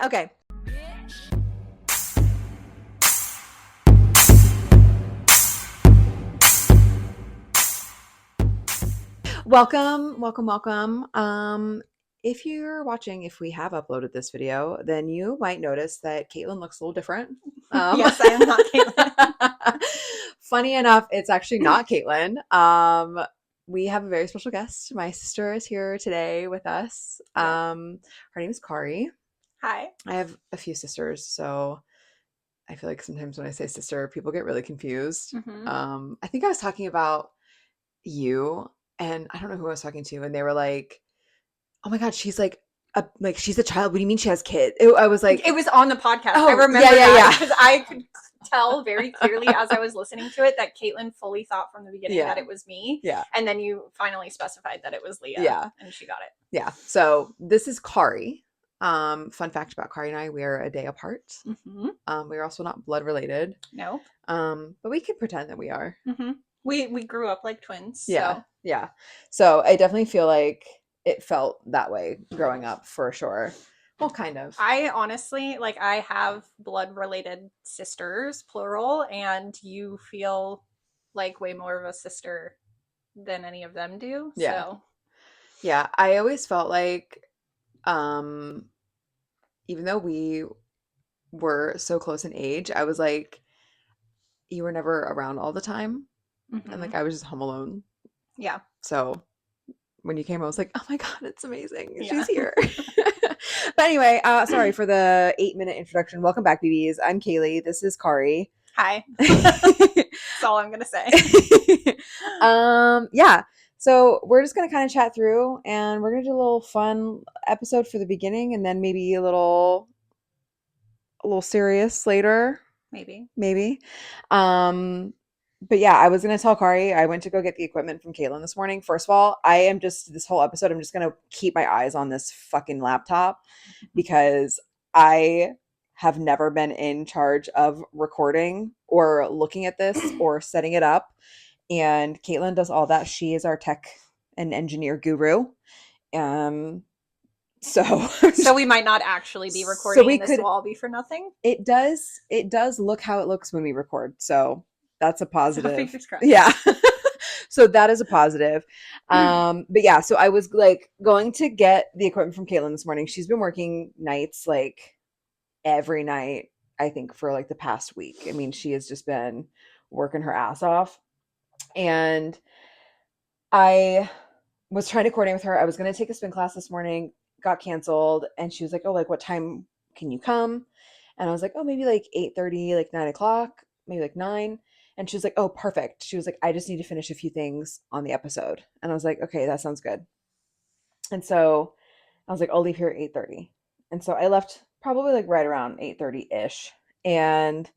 Okay. Welcome. If you're watching, if we have uploaded this video, then you might notice that Caitlin looks a little different. Yes, I am not Caitlin. Funny enough, it's actually not Caitlin. We have a very special guest. My sister is here today with us. Her name is Kaleigh. Hi. I have a few sisters, so I feel like sometimes when I say sister, people get really confused. Mm-hmm. I think I was talking about you, and I don't know who I was talking to, and they were like, "Oh my God, she's like she's a child. What do you mean she has kids?" I was like, it was on the podcast. "Oh, I remember yeah, that because I could tell very clearly as I was listening to it that Caitlin fully thought from the beginning that it was me. Yeah. And then you finally specified that it was Leah. Yeah. And she got it. Yeah. So this is Kaleigh. Fun fact about Kaleigh and I, we are a day apart. Mm-hmm. We are also not blood related. Nope. But we can pretend that we are. Mm-hmm. We grew up like twins. Yeah. So. Yeah. So I definitely feel like it felt that way growing up for sure. Well, kind of. I honestly, like, I have blood related sisters, plural, and you feel like way more of a sister than any of them do. Yeah. So. Yeah. I always felt like, even though we were so close in age, I was like, you were never around all the time. Mm-hmm. And like I was just home alone. Yeah. So when you came, I was like, oh my God, it's amazing. Yeah. She's here. But anyway, sorry for the 8-minute introduction. Welcome back, BBs. I'm Kaleigh. This is Kaleigh. Hi. That's all I'm gonna say. Yeah. So we're just gonna kind of chat through, and we're gonna do a little fun episode for the beginning, and then maybe a little serious later. Maybe. But yeah, I was gonna tell Kaleigh I went to go get the equipment from Caitlin this morning. First of all, I am just this whole episode, I'm just gonna keep my eyes on this fucking laptop because I have never been in charge of recording or looking at this or setting it up. And Caitlin does all that. She is our tech and engineer guru. So we might not actually be recording, and this will all be for nothing. It does look how it looks when we record. So that's a positive. So fingers crossed. Yeah. So that is a positive. But yeah, so I was like going to get the equipment from Caitlin this morning. She's been working nights like every night, I think, for like the past week. I mean, she has just been working her ass off. And I was trying to coordinate with her. I was going to take a spin class this morning, got canceled. And she was like, oh, like what time can you come? And I was like, oh, maybe like 8:30, like 9 o'clock, maybe like 9. And she was like, oh, perfect. She was like, I just need to finish a few things on the episode. And I was like, okay, that sounds good. And so I was like, I'll leave here at 8:30. And so I left probably like right around 8:30-ish. And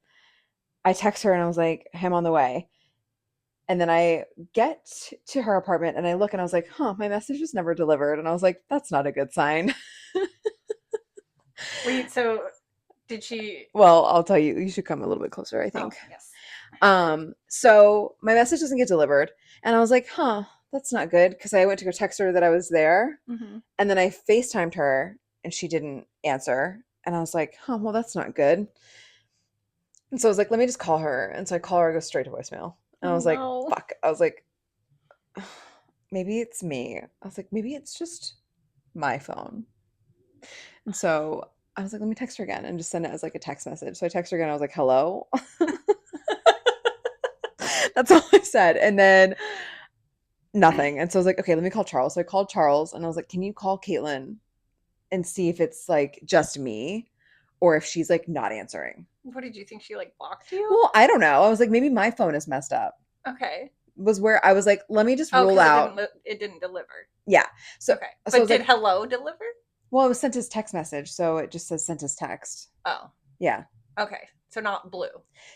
I text her and I was like, I'm on the way. And then I get to her apartment and I look and I was like, my message was never delivered. And I was like, that's not a good sign. Wait, so did she? Well, I'll tell you, you should come a little bit closer, I think. Oh, yes. So my message doesn't get delivered. And I was like, that's not good. Because I went to go text her that I was there. Mm-hmm. And then I FaceTimed her and she didn't answer. And I was like, well, that's not good. And so I was like, let me just call her. And so I call her, I go straight to voicemail. And I was like, fuck. I was like, maybe it's me. I was like, maybe it's just my phone. And so I was like, let me text her again and just send it as like a text message. So I text her again. I was like, hello. That's all I said. And then nothing. And so I was like, okay, let me call Charles. So I called Charles and I was like, can you call Caitlin and see if it's like just me or if she's like not answering? What did you think? She like blocked you? Well, I don't know. I was like, maybe my phone is messed up. Okay. Was where I was like, let me just rule out. It didn't deliver. Yeah. So okay. So but did like, hello deliver? Well, it was sent as text message, so it just says sent as text. Oh. Yeah. Okay. So not blue.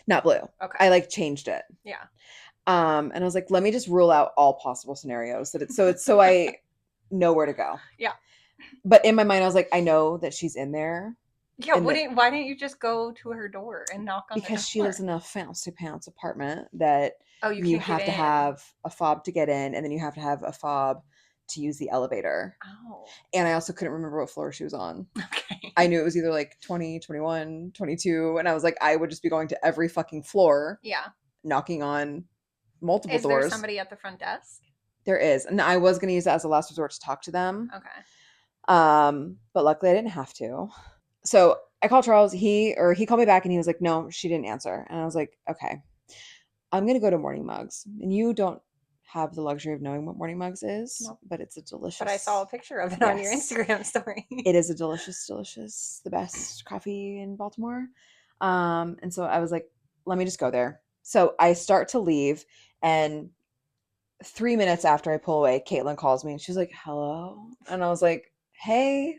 Not blue. Okay. I like changed it. Yeah. And I was like, let me just rule out all possible scenarios that it's so I know where to go. Yeah. But in my mind, I was like, I know that she's in there. Yeah. Why didn't you just go to her door and knock on the door? Because she lives in a fancy pants apartment that you have to have a fob to get in, and then you have to have a fob to use the elevator. Oh. And I also couldn't remember what floor she was on. Okay. I knew it was either like 20, 21, 22. And I was like, I would just be going to every fucking floor, Yeah. knocking on multiple Is there doors. somebody at the front desk? There is. And I was going to use that as a last resort to talk to them. Okay. But luckily I didn't have to. So I called Charles. He called me back and he was like, no, she didn't answer. And I was like, okay, I'm going to go to Morning Mugs. And you don't have the luxury of knowing what Morning Mugs is, Nope. but it's a delicious. But I saw a picture of it on your Yes. Instagram story. It is a delicious, the best coffee in Baltimore. And so I was like, let me just go there. So I start to leave, and 3 minutes after I pull away, Caitlin calls me and she's like, hello. And I was like, hey.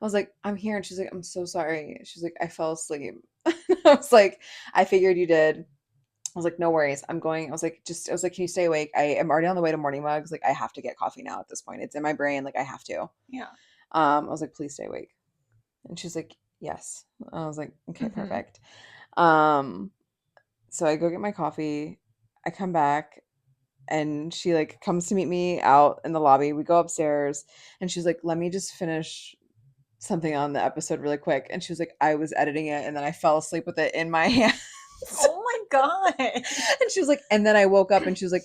I was like, I'm here. And she's like, I'm so sorry. She's like, I fell asleep. I was like, I figured you did. I was like, no worries. I'm going. I was like, can you stay awake? I am already on the way to Morning Mugs. Like, I have to get coffee now at this point. It's in my brain. Like, I have to. Yeah. I was like, please stay awake. And she's like, yes. I was like, okay, perfect. So I go get my coffee. I come back and she like comes to meet me out in the lobby. We go upstairs and she's like, let me just finish something on the episode really quick. And she was like, I was editing it and then I fell asleep with it in my hand. Oh my God. And she was like, and then I woke up and she was like,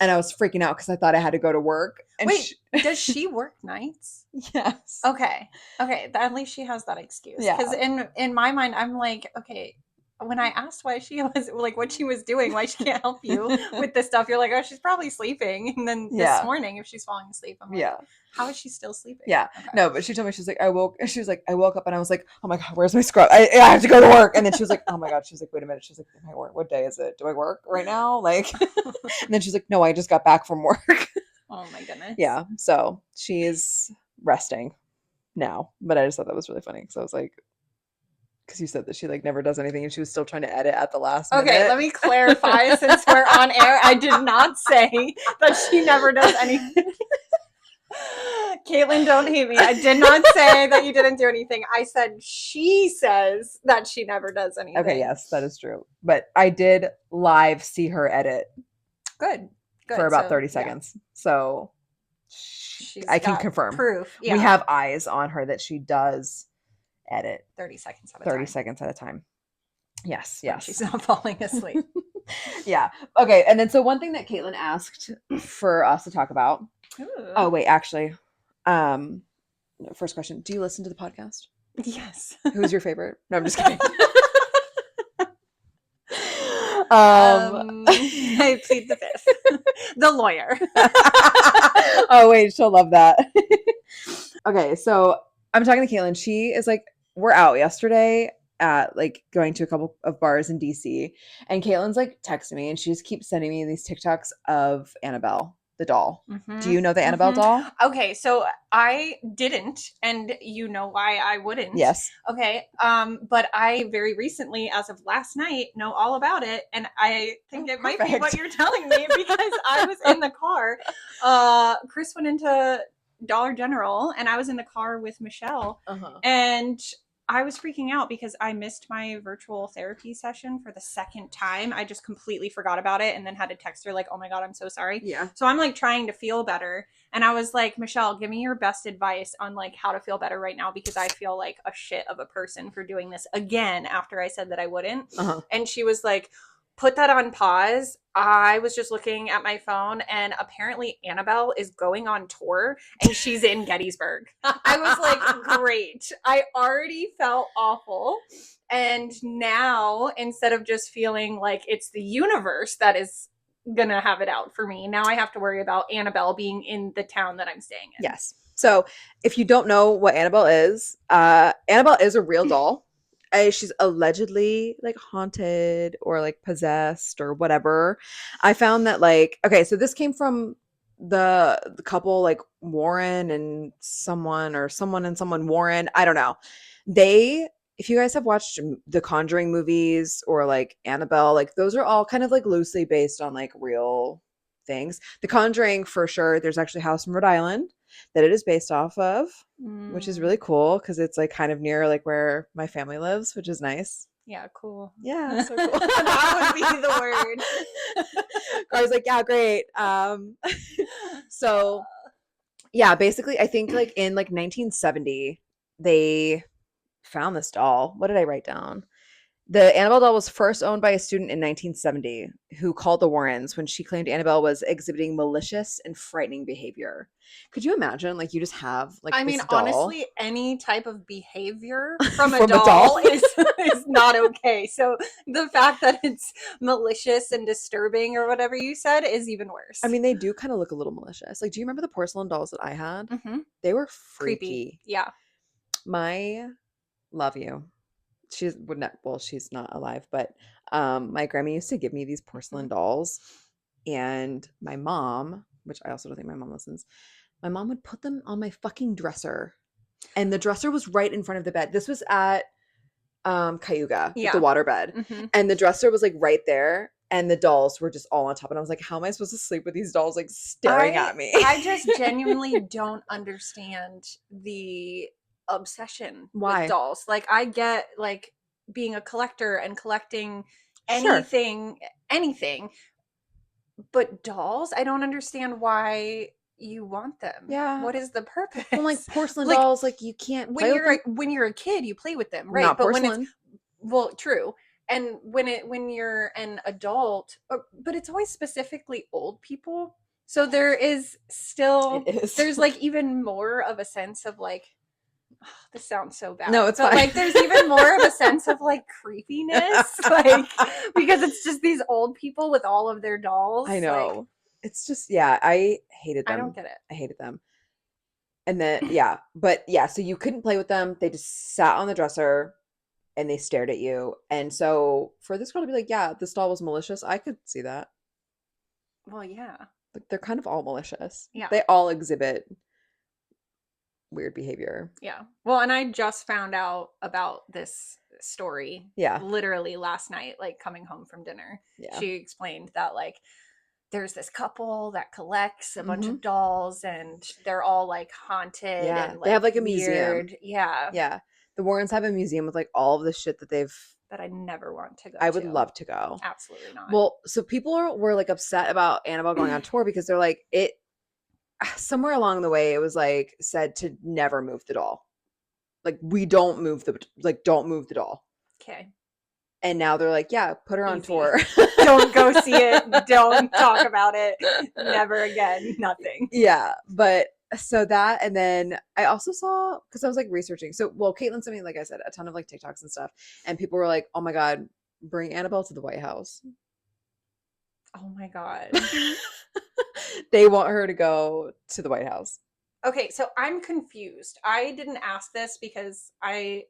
and I was freaking out because I thought I had to go to work. And wait, does she work nights? Yes. Okay. At least she has that excuse. Yeah. Because in my mind, I'm like, okay, when I asked why she was like what she was doing, why she can't help you with this stuff, you're like, oh, she's probably sleeping. And then this morning, if she's falling asleep, I'm like, how is she still sleeping? Yeah. Okay. No, but she told me, she was like, I woke up and I was like, oh my God, where's my scrub? I have to go to work. And then she was like, oh my God. She was like, wait a minute. She's like, am I work? What day is it? Do I work right now? Like, and then she's like, no, I just got back from work. Oh my goodness. Yeah. So she is resting now, but I just thought that was really funny. So I was like, because you said that she like never does anything and she was still trying to edit at the last minute. Okay, let me clarify since we're on air. I did not say that she never does anything. Caitlin, don't hate me. I did not say that you didn't do anything. I said she says that she never does anything. Okay, yes, that is true. But I did live see her edit. Good. For about 30 seconds. Yeah. So I can confirm. Proof. Yeah. We have eyes on her that she does edit 30 seconds at a time. 30 seconds at a time. Yes. When she's not falling asleep. Yeah. Okay. And then so one thing that Caitlin asked for us to talk about. Ooh. Oh, wait, actually. First question. Do you listen to the podcast? Yes. Who's your favorite? No, I'm just kidding. I plead the fifth. The lawyer. Oh, wait, she'll love that. Okay, so I'm talking to Caitlin. She is like, we're out yesterday at like going to a couple of bars in DC, and Caitlin's like texting me and she just keeps sending me these TikToks of Annabelle, the doll. Mm-hmm. Do you know the Annabelle doll? Okay, so I didn't, and you know why I wouldn't. Yes. Okay, but I very recently, as of last night, know all about it, and I think it might be what you're telling me because I was in the car. Chris went into Dollar General, and I was in the car with Michelle, and I was freaking out because I missed my virtual therapy session for the second time. I just completely forgot about it and then had to text her like, oh my God, I'm so sorry. Yeah. So I'm like trying to feel better. And I was like, Michelle, give me your best advice on like how to feel better right now because I feel like a shit of a person for doing this again after I said that I wouldn't. And she was like, put that on pause. I was just looking at my phone and apparently Annabelle is going on tour and she's in Gettysburg. I was like, great. I already felt awful. And now instead of just feeling like it's the universe that is going to have it out for me, now I have to worry about Annabelle being in the town that I'm staying in. Yes. So if you don't know what Annabelle is a real doll. She's allegedly like haunted or like possessed or whatever. I found that like, okay, so this came from the couple like Warren and someone Warren. I don't know. If you guys have watched the Conjuring movies or like Annabelle, like those are all kind of like loosely based on like real things. The Conjuring for sure. There's actually a house in Rhode Island that it is based off of, which is really cool because it's like kind of near like where my family lives, which is nice. Yeah, cool. Yeah, so cool. That would be the word. I was like, yeah, great. So Yeah, basically, I think like in like 1970, they found this doll. What did I write down? The Annabelle doll was first owned by a student in 1970 who called the Warrens when she claimed Annabelle was exhibiting malicious and frightening behavior. Could you imagine, like, you just have like I mean, this doll honestly, any type of behavior from a from a doll? doll is not okay. So the fact that it's malicious and disturbing or whatever you said is even I worse. mean, they do kind of look a little malicious. Like, do you remember the porcelain dolls that I had? Mm-hmm. They were Creepy. freaky. Yeah. My love you. She's would not well, she's not alive, but my grandma used to give me these porcelain Mm-hmm. dolls, and my mom, which I also don't think my mom listens, my mom would put them on my fucking dresser. And the dresser was right in front of the bed. This was at Cayuga, like the Yeah. waterbed. Mm-hmm. And the dresser was like right there. And the dolls were just all on top. And I was like, how am I supposed to sleep with these dolls like staring I at me? I just genuinely don't understand the obsession with Why? dolls. Like I get like being a collector and collecting Sure. anything, but dolls, I don't understand why you want them. Yeah. What is the Well, like purpose? porcelain Like dolls, like you can't play with them. when you're a kid, you play with them, right? Not But when it's porcelain. well, true. And when you're an adult, but it's always specifically old people. So there is It still is. there's like even more of a sense of like this sounds so No, bad, it's but fine. like there's even more of a sense of like creepiness, like because it's just these old people with all of their dolls. I Like know. It's just, yeah, I hated I don't them. get it. I hated them. And then, yeah, but yeah, so you couldn't play with them. They just sat on the dresser and they stared at you. And so for this girl to be like, yeah, this doll was malicious, I could see that. Well, yeah, Like they're kind of all malicious. yeah. They all exhibit weird behavior. Yeah. Well, and I just found out about this story Yeah. literally last night, like coming home from dinner. Yeah. She explained that, like, there's this couple that collects a bunch Hmm. of dolls and they're all like haunted Yeah. and They have like like a museum. weird. Yeah. Yeah. The Warrens have a museum with like all of the shit that they've That I never want to go I would to. love to go. Absolutely not. Well, so people were like upset about Annabelle going on tour because they're like it somewhere along the way it was like said to never move the doll. Like we don't move the like don't move the doll. Okay. And now they're like, yeah, put her on Easy. tour. Don't go see it. Don't talk about it. Never again. Nothing. Yeah, but so that and then I also saw because I was like researching. So well, Caitlin sent me, like I said, a ton of like TikToks and stuff, and people were like, "Oh my god, bring Annabelle to the White House." Oh my God. They want her to go to the White House. Okay, so I'm confused. I didn't ask this because I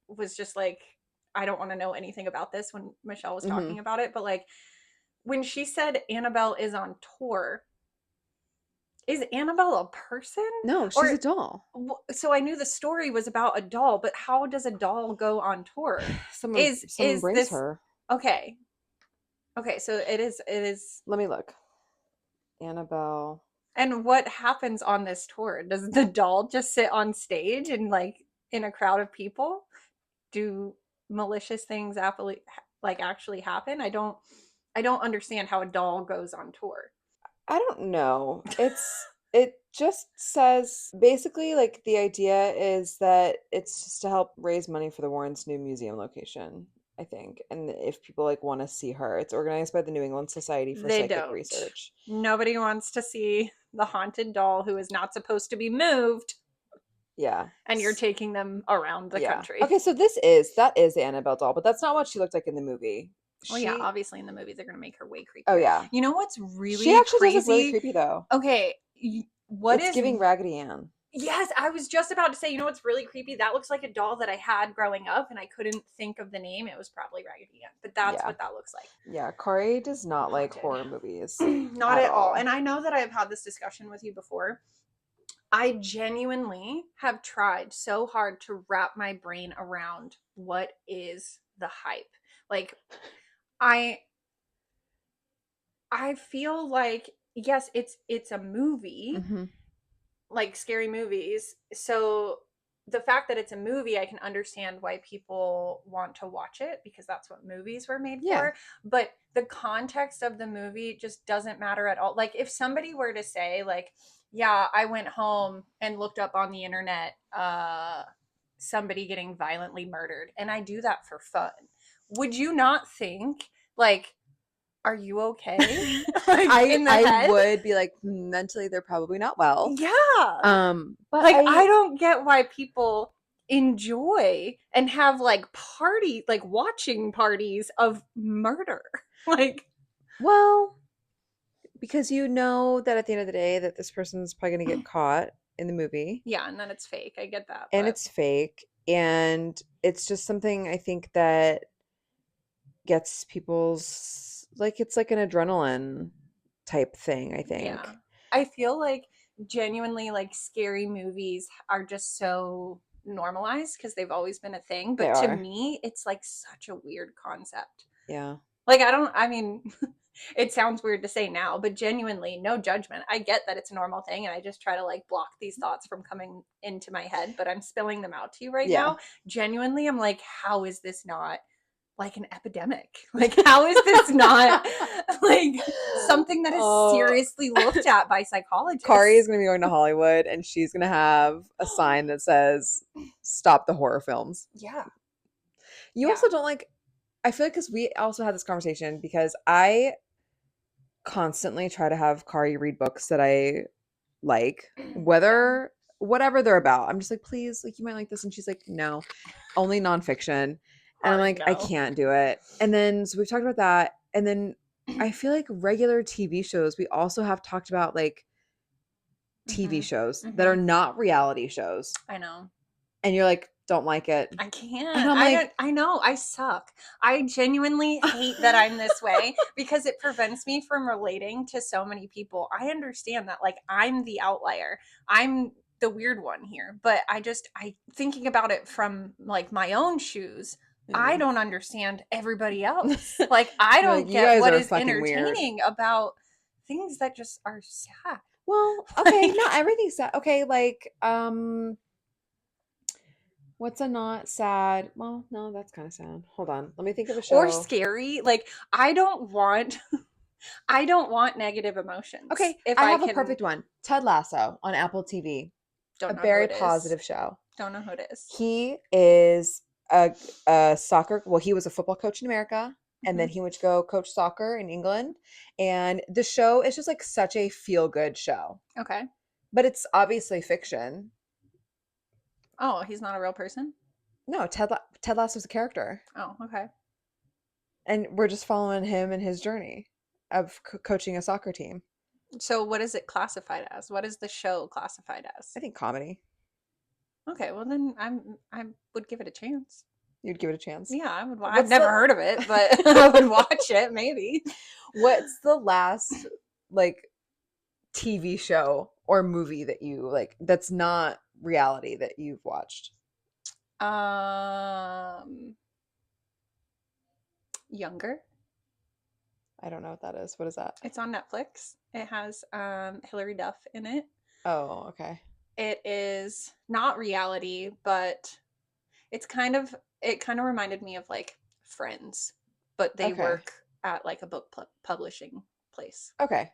was just like, I don't want to know anything about this when Michelle was Hmm. talking about it. But like, when she said Annabelle is on tour, is Annabelle a person? No, she's Or a doll. so I knew the story was about a doll, but how does a doll go on tour? Someone Is brings this her. okay? Okay, so it is. Let me look. Annabelle. And what happens on this tour? Does the doll just sit on stage and like in a crowd of people? Do malicious things actually happen? I don't understand how a doll goes on tour. I don't know. It just says basically like the idea is that it's just to help raise money for the Warrens' new museum location, I think. And if people like want to see her, it's organized by the New England Society for They Psychic don't. Research. Nobody wants to see the haunted doll who is not supposed to be moved, Yeah. and you're taking them around the Yeah. country. Okay, so that is the Annabelle doll, but that's not what she looked like in the movie. Well, yeah, She obviously in the movie they're going to make her way Oh creepier. yeah. You know what's She really actually does look really crazy? creepy though. Okay, what It's is giving Raggedy Ann. Yes, I was just about to say, you know what's really creepy? That looks like a doll that I had growing up and I couldn't think of the name. It was probably Raggedy Ann, but that's Yeah. what that looks like. Yeah, Kari does not like Haunted. horror movies Not at at all. all. And I know that I've had this discussion with you before. I genuinely have tried so hard to wrap my brain around what is the hype. Like I I feel like yes, it's a movie, Hmm. like scary movies. So the fact that it's a movie, I can understand why people want to watch it because that's what movies were made Yeah. for. But the context of the movie just doesn't matter at all. Like if somebody were to say like Yeah, I went home and looked up on the internet somebody getting violently murdered, and I do that for fun. Would you not think, like, are you okay? Like, in the I head? would be like, mentally they're probably not well. Yeah. But Like, I don't get why people enjoy and have like party, like watching parties of murder. Like, well, because you know that at the end of the day that this person's probably going to get caught in the movie yeah, and then it's fake. I get that, and but it's fake, and it's just something I think that gets people's, like, it's like an adrenaline type thing, I yeah. think. I feel like genuinely like scary movies are just so normalized because they've always been a thing, They but to are. me it's like such a weird concept. Yeah. Like, I mean, it sounds weird to say now, but genuinely, no judgment. I get that it's a normal thing, and I just try to like block these thoughts from coming into my head, but I'm spilling them out to you right Yeah. now. Genuinely, I'm like, how is this not like an epidemic? Like, how is this not like something that is Oh, seriously looked at by Kari is psychologists? going to be going to Hollywood and she's going to have a sign that says, "Stop the horror films." Yeah. You Yeah. also don't like, I feel like, because we also had this conversation because I constantly try to have Kari read books that I like, Yeah. whether, whatever they're about. I'm just like, please, like, you might like this. And she's like, no, only nonfiction. And I'm Hard like, I no. can't do it. And then, so we've talked about that. And then I feel like regular TV shows, we also have talked about like TV Mhm. shows that are Mhm. not reality shows. I know. And you're like, don't like it. I And can't. I'm I don't. like, I know. I suck. I genuinely hate that I'm this way because it prevents me from relating to so many people. I understand that, like, I'm the outlier. I'm the weird one here, but I thinking about it from like my own shoes. I yeah. don't understand everybody else. Like, I You're like, don't you get guys what are is fucking weird. entertaining about things that just are sad. Well, okay, Like, not everything's sad. Okay, like, what's a not sad? Well, no, that's kind of sad. Hold on. Let me think of a or show. scary. Like, I don't want negative emotions. Okay, If I I have a can, perfect one. Ted Lasso on Apple TV. A don't know who very it is. positive show. Don't know who it is. He is a soccer, well, he was a football coach in America, and then Hmm. he went to go coach soccer in England. And the show is just like such a feel-good show. Okay. But it's obviously fiction. Oh, he's not a real person? No, Ted Lasso's a character. Oh, okay. And we're just following him and his journey of coaching a soccer team. So what is it classified as? What is the show classified as? I think comedy. Okay, well then I would give it a chance. You'd give it a chance. Yeah, I would. I've What's never the heard of it, but I would watch it maybe. what's the last like TV show or movie that you like that's not reality that you've watched? Um, Younger. I don't know what that is. What is that? It's on Netflix. It has Hilary Duff in it. Oh, okay. It is not reality, but it kind of reminded me of like Friends, but they Okay. work at like a book publishing place. Okay.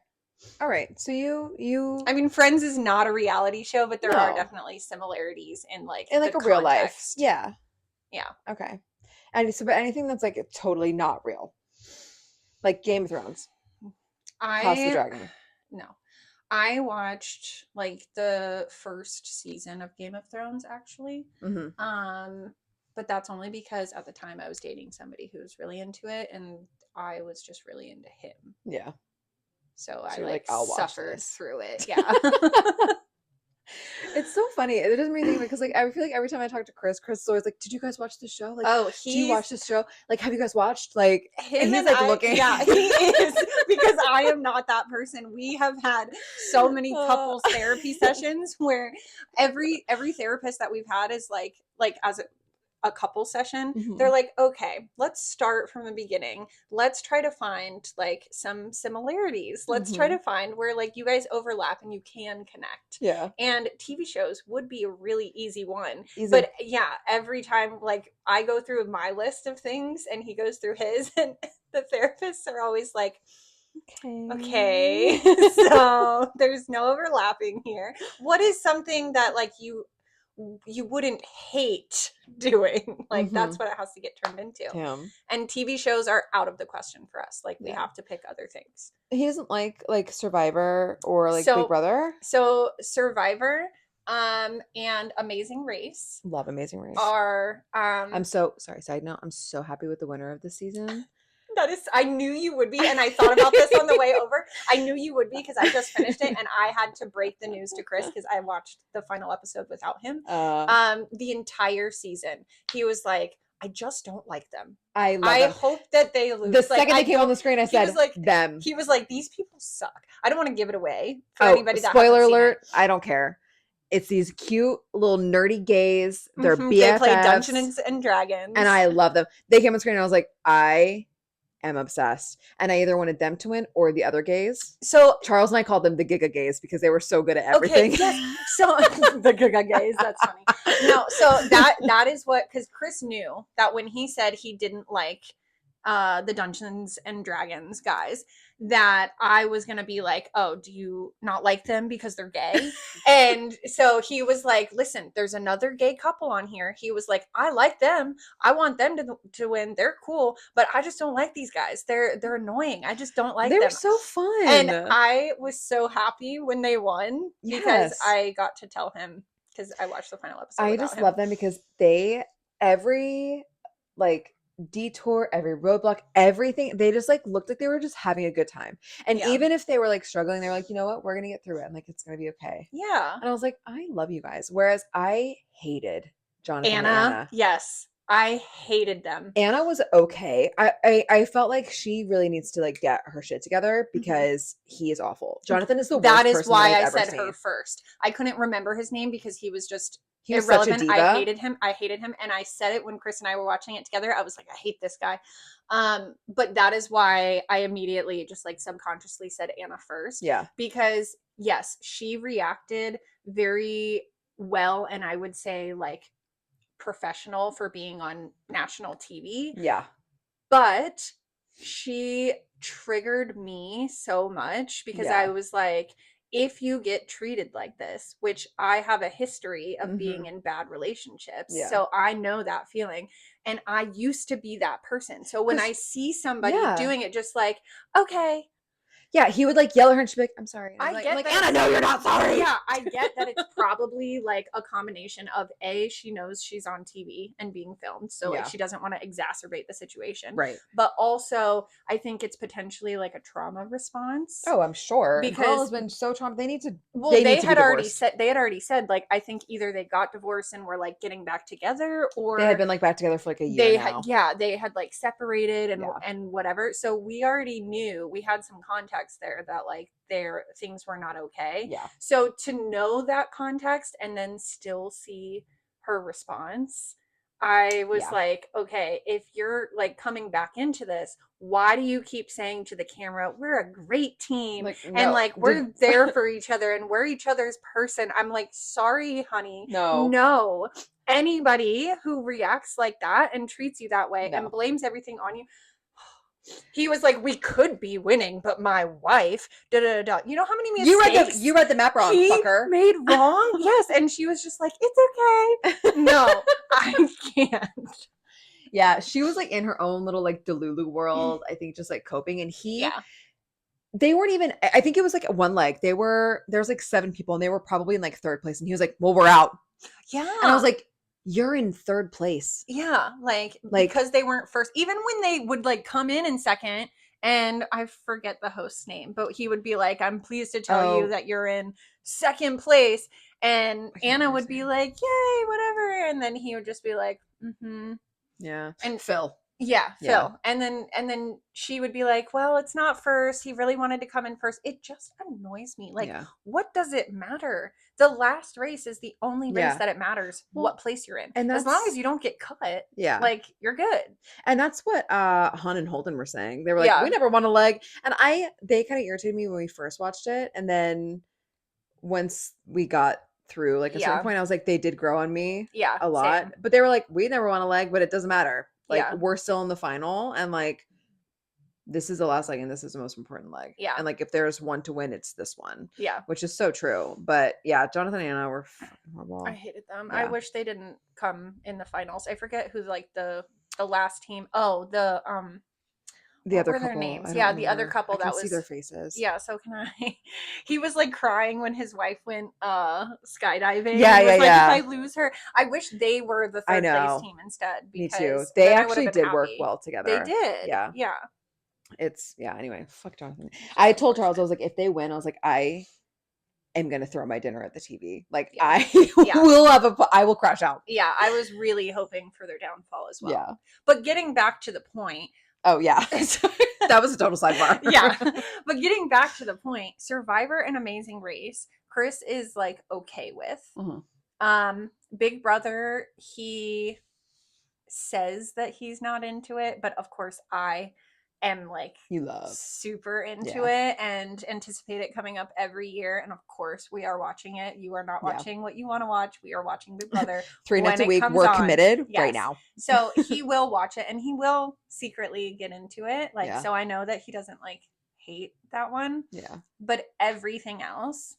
All right. So you I mean, Friends is not a reality show, but there are no. definitely similarities in like In the like a real life. context. Yeah. Yeah. Okay. And so but anything that's like totally not real. Like Game of Thrones, House of the I Dragon. no. I watched like the first season of Game of Thrones actually. Hmm. Um but that's only because at the time I was dating somebody who was really into it and I was just really into him. Yeah. So I So you're like like, I'll watch suffered this. through it. Yeah. It's so funny. It doesn't make me think because like I feel like every time I talk to Chris, Chris is always like, "Did you guys watch this show? Like, Oh, do you he's watch this show? Like, have you guys watched?" Like, and him he's and like I, looking. yeah, he is because I am not that person. We have had so many Uh, couples therapy sessions where every therapist that we've had is like as a couple session, they're mhm, like, okay, let's start from the beginning. Let's try to find like some similarities. Let's try to mhm. find where like you guys overlap and you can connect. Yeah, And TV shows would be a really easy one. easy. But yeah, every time like I go through my list of things and he goes through his, and the therapists are always like, Okay. So there's no overlapping here. What is something that like you wouldn't hate doing? Like Mm-hmm. that's what it has to get turned into. Damn. And TV shows are out of the question for us. Like we Yeah. have to pick other things. He doesn't like Survivor or like Big So Brother. so Survivor and Amazing Race Love Amazing Race. are I'm so sorry, side note, I'm so happy with the winner of this season. that is, I knew you would be, and I thought about this on the way over. I knew you would be because I just finished it, and I had to break the news to Chris because I watched the final episode without him. The entire season, he was like, "I just don't like them. I love I them. hope that they lose." The Like second they came on the screen, I he was said like, them. he was like, "These people suck." I don't want to give it away for Oh, anybody that spoiler hasn't seen alert! it. I don't care. It's these cute little nerdy gays. They're They play BFFs, Dungeons and Dragons, and I love them. They came on screen, and I was like, I am obsessed. And I either wanted them to win or the other gays. So Charles and I called them the Giga gays because they were so good at everything. Okay, yes. So the Giga gays, that's funny. No, so that is what, because Chris knew that when he said he didn't like the Dungeons and Dragons guys, that I was gonna be like, oh, do you not like them because they're gay? And so he was like, listen, there's another gay couple on here. He was like, I like them. I want them to win. They're cool, but I just don't like these guys. They're annoying. I just don't like They were them. so fun. And I was so happy when they won because Yes. I got to tell him because I watched the final episode. I without just him. love them because they every like detour, every roadblock, everything, they just like looked like they were just having a good time. And Yeah. even if they were like struggling, they were like, you know what, we're gonna get through it. And like it's gonna be okay. Yeah. And I was like, I love you guys. Whereas I hated Jonathan and Anna, Anna. yes. I hated them. Anna was okay. I felt like she really needs to like get her shit together because he is awful. Jonathan is the worst That is person why that I I've ever said seen. her first. I couldn't remember his name because he was just He was such a irrelevant. diva. I hated him. I hated him. And I said it when Chris and I were watching it together. I was like, I hate this guy. But that is why I immediately just like subconsciously said Anna first. Yeah. Because yes, she reacted very well, and I would say like professional for being on national TV. Yeah. But she triggered me so much because Yeah. I was like, if you get treated like this, which I have a history of being in bad relationships, Yeah. so I know that feeling. And I used to be that person. So when I see somebody Yeah. doing it, just like, okay. Yeah, he would like yell at her and she'd be like, I'm sorry. And I get like, that Anna, no, you're not sorry. Yeah, I get that it's probably like a combination of A, she knows she's on TV and being filmed, so like Yeah. she doesn't want to exacerbate the situation. Right. But also, I think it's potentially like a trauma response. Oh, I'm sure. Because Girl has been so traumatized. They need to. Well, they they need to had be already divorced. said like I think either they got divorced and were like getting back together, or They had been like back together for like a year they now. they had like separated and Yeah. and whatever. So we already knew, we had some context there that like their things were not okay. Yeah. So to know that context and then still see her response, I was Yeah. like, okay, if you're like coming back into this, why do you keep saying to the camera, we're a great team, Like, and no, like we're there for each other and we're each other's person? I'm like, sorry, honey. No. Anybody who reacts like that and treats you that way and blames everything on you. He was like, we could be winning, but my wife, da da da. You know how many mistakes you read the map wrong, he fucker. made wrong? Yes, and she was just like, it's okay. No, I can't. Yeah, she was like in her own little like Delulu world, I think, just like coping. And Yeah. They weren't even, I think it was like one leg. There's like 7 people and they were probably in like 3rd place. And he was like, well, we're out. Yeah. And I was like, you're in 3rd place. Yeah, like because they weren't first. Even when they would like come in second, and I forget the host's name, but he would be like, I'm pleased to tell you that you're in 2nd place. And Anna would be like, yay, whatever. And then he would just be like, mm-hmm. Yeah. And Phil. Yeah, Phil. And then she would be like, well, it's not first. He really wanted to come in first. It just annoys me. Like, what does it matter? The last race is the only race that it matters what place you're in. And as long as you don't get cut, like, you're good. And that's what Han and Holden were saying. They were like, we never won a leg. And they kind of irritated me when we first watched it. And then once we got through like a certain point, I was like, they did grow on me a lot. Same. But they were like, we never won a leg, but it doesn't matter. Like, we're still in the final. And like, this is the last leg and this is the most important leg. Yeah. And like if there's one to win, it's this one. Yeah. Which is so true. But yeah, Jonathan and Anna were fucking horrible. I hated them. Yeah. I wish they didn't come in the finals. I forget who like the last team. Oh, the what other were their couple. names? I don't Yeah, remember. the other couple I can that see was their faces. Yeah, so can I. He was like crying when his wife went skydiving. Yeah, He was yeah, like, yeah. if I lose her, I wish they were the I third place know. team instead. Me Because too. They then I would have actually been did happy. work well together. They did. Yeah. Yeah. It's anyway, fuck Jonathan. I told Charles, I was like, if they win, I was like, I am gonna throw my dinner at the TV. Like Yeah. I Yeah. I will crash out. Yeah, I was really hoping for their downfall as well. Yeah. But getting back to the point. Oh yeah. That was a total sidebar. Yeah. But getting back to the point, Survivor and Amazing Race, Chris is like okay with. Mm-hmm. Big Brother, he says that he's not into it, but of course I am like super into it and anticipate it coming up every year. And of course we are watching it. You are not watching what you want to watch. We are watching Big Brother 3 nights a week. We're committed right now. So he will watch it and he will secretly get into it. Like, so I know that he doesn't like hate that one. Yeah. But everything else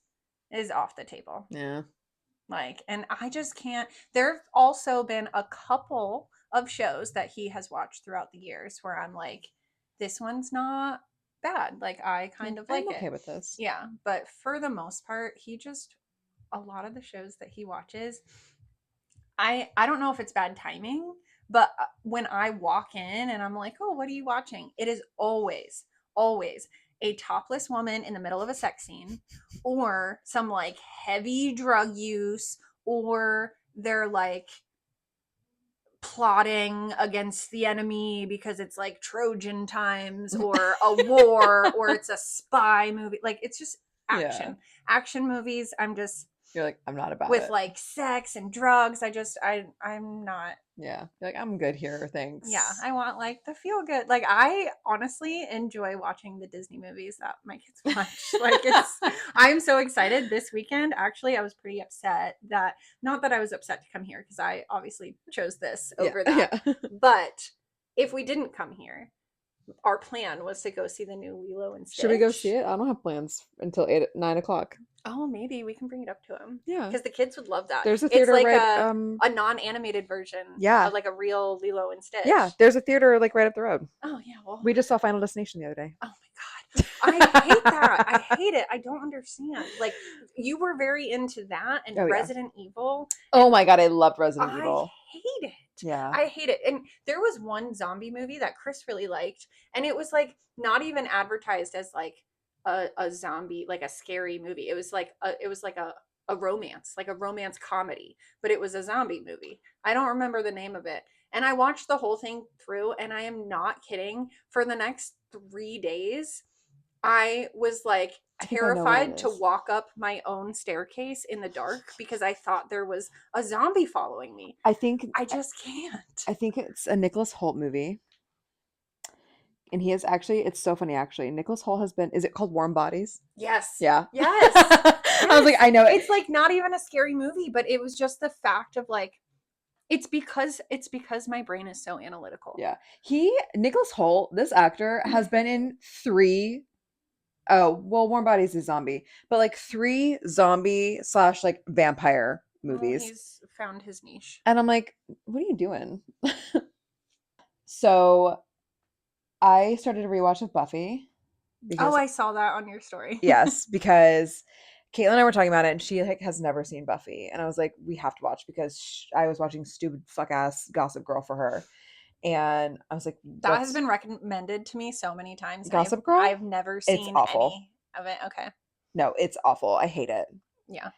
is off the table. Yeah. Like, and I just can't. There have also been a couple of shows that he has watched throughout the years where I'm like, this one's not bad. Like, I kind of like I'm okay with this. Yeah. But for the most part, a lot of the shows that he watches, I don't know if it's bad timing, but when I walk in and I'm like, oh, what are you watching? It is always a topless woman in the middle of a sex scene, or some like heavy drug use, or they're like plotting against the enemy because it's like Trojan times or a war or it's a spy movie. Like, it's just action movies. You're like, I'm not about with it. Like sex and drugs. I'm not. Yeah. You're like, I'm good here. Thanks. Yeah. I want like the feel good. Like, I honestly enjoy watching the Disney movies that my kids watch. Like, I'm so excited this weekend. Actually, I was pretty upset not that I was upset to come here because I obviously chose this over that. Yeah. But if we didn't come here, our plan was to go see the new Lilo and Stitch. Should we go see it? I don't have plans until 9 o'clock. Oh, maybe we can bring it up to him. Yeah, because the kids would love that. There's a theater, it's like a non-animated version. Yeah, of like a real Lilo and Stitch. Yeah, there's a theater like right up the road. Oh yeah, well, we just saw Final Destination the other day. Oh my god, I hate that. I hate it. I don't understand. Like, you were very into that and Resident Evil. Oh my god, I loved Resident Evil. I hate it. Yeah, I hate it. And there was one zombie movie that Chris really liked, and it was like not even advertised as like a zombie, like a scary movie. It was like a romance, like a romance comedy, but it was a zombie movie. I don't remember the name of it. And I watched the whole thing through, and I am not kidding. For the next 3 days, I was like terrified to walk up my own staircase in the dark because I thought there was a zombie following me. I just can't. I think it's a Nicholas Hoult movie. And he is actually, it's so funny actually. Nicholas Hoult has been, is it called Warm Bodies? Yes. Yeah. Yes. Yes. I was like, I know it. It's like not even a scary movie, but it was just the fact of like, it's because my brain is so analytical. Yeah. Nicholas Hoult, this actor, has been in 3, Warm Bodies is zombie, but like 3 zombie / like vampire movies. He's found his niche. And I'm like, what are you doing? So I started a rewatch of Buffy. I saw that on your story. Yes, because Caitlin and I were talking about it, and she like has never seen Buffy, and I was like, we have to watch because I was watching stupid fuck ass Gossip Girl for her, and I was like, that has been recommended to me so many times. Gossip Girl? I've never seen any of it. Okay. No, it's awful. I hate it. Yeah.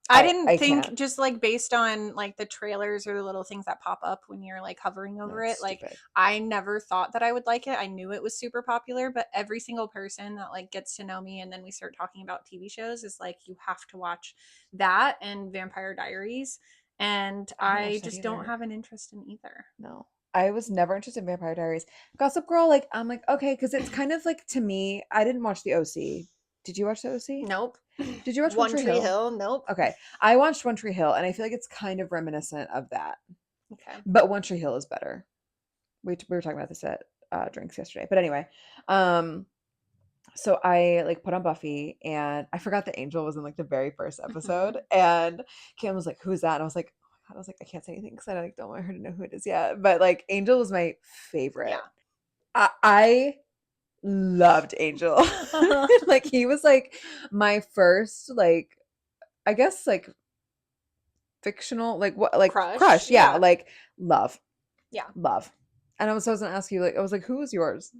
I didn't think just like based on like the trailers or the little things that pop up when you're like hovering over it, like I never thought that I would like it. I knew it was super popular, but every single person that like gets to know me and then we start talking about TV shows is like, you have to watch that and Vampire Diaries. And I just don't have an interest in either. No. I was never interested in Vampire Diaries. Gossip Girl, like I'm like, okay, because it's kind of like, to me, I didn't watch the OC. Did you watch the OC? Nope. Did you watch One Tree Hill? Nope. Okay. I watched One Tree Hill, and I feel like it's kind of reminiscent of that. Okay. But One Tree Hill is better. We were talking about this at drinks yesterday. But anyway, so I like put on Buffy and I forgot that Angel was in like the very first episode. And Kim was like, "Who's that?" And I was like, "Oh my God," I was like, "I can't say anything because I like don't want her to know who it is yet." But like Angel was my favorite. Yeah. I loved Angel. Like he was like my first like I guess like fictional like what like Crush. crush. Yeah, Yeah. like love. Yeah. Love. And I was gonna ask you like I was like, who was yours?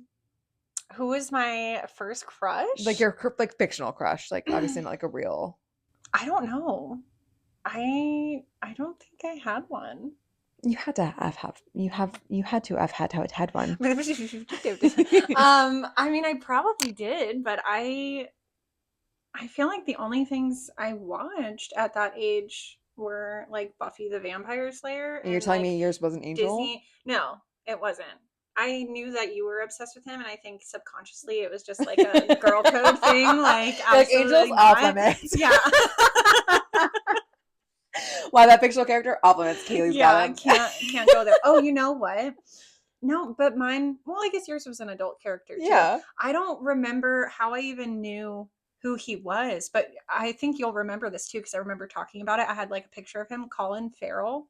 Who was my first Like crush? your like fictional crush, like obviously not like a real. I don't know. I don't think I had one. You had to have you had to have had one. I mean, I probably did, but I feel like the only things I watched at that age were like Buffy the Vampire Slayer And you're and telling like me yours wasn't Angel? Disney. No, it wasn't. I knew that you were obsessed with him, and I think subconsciously it was just like a girl code thing. Like, Like Angel's absolutely off not. limits. Yeah. Wow, that fictional character off limits. Kaleig's Yeah, got I him. can't go there. Oh, you know what? No, but mine, well, I guess yours was an adult character too. Yeah. I don't remember how I even knew who he was, but I think you'll remember this too because I remember talking about it. I had like a picture of him, Colin Farrell.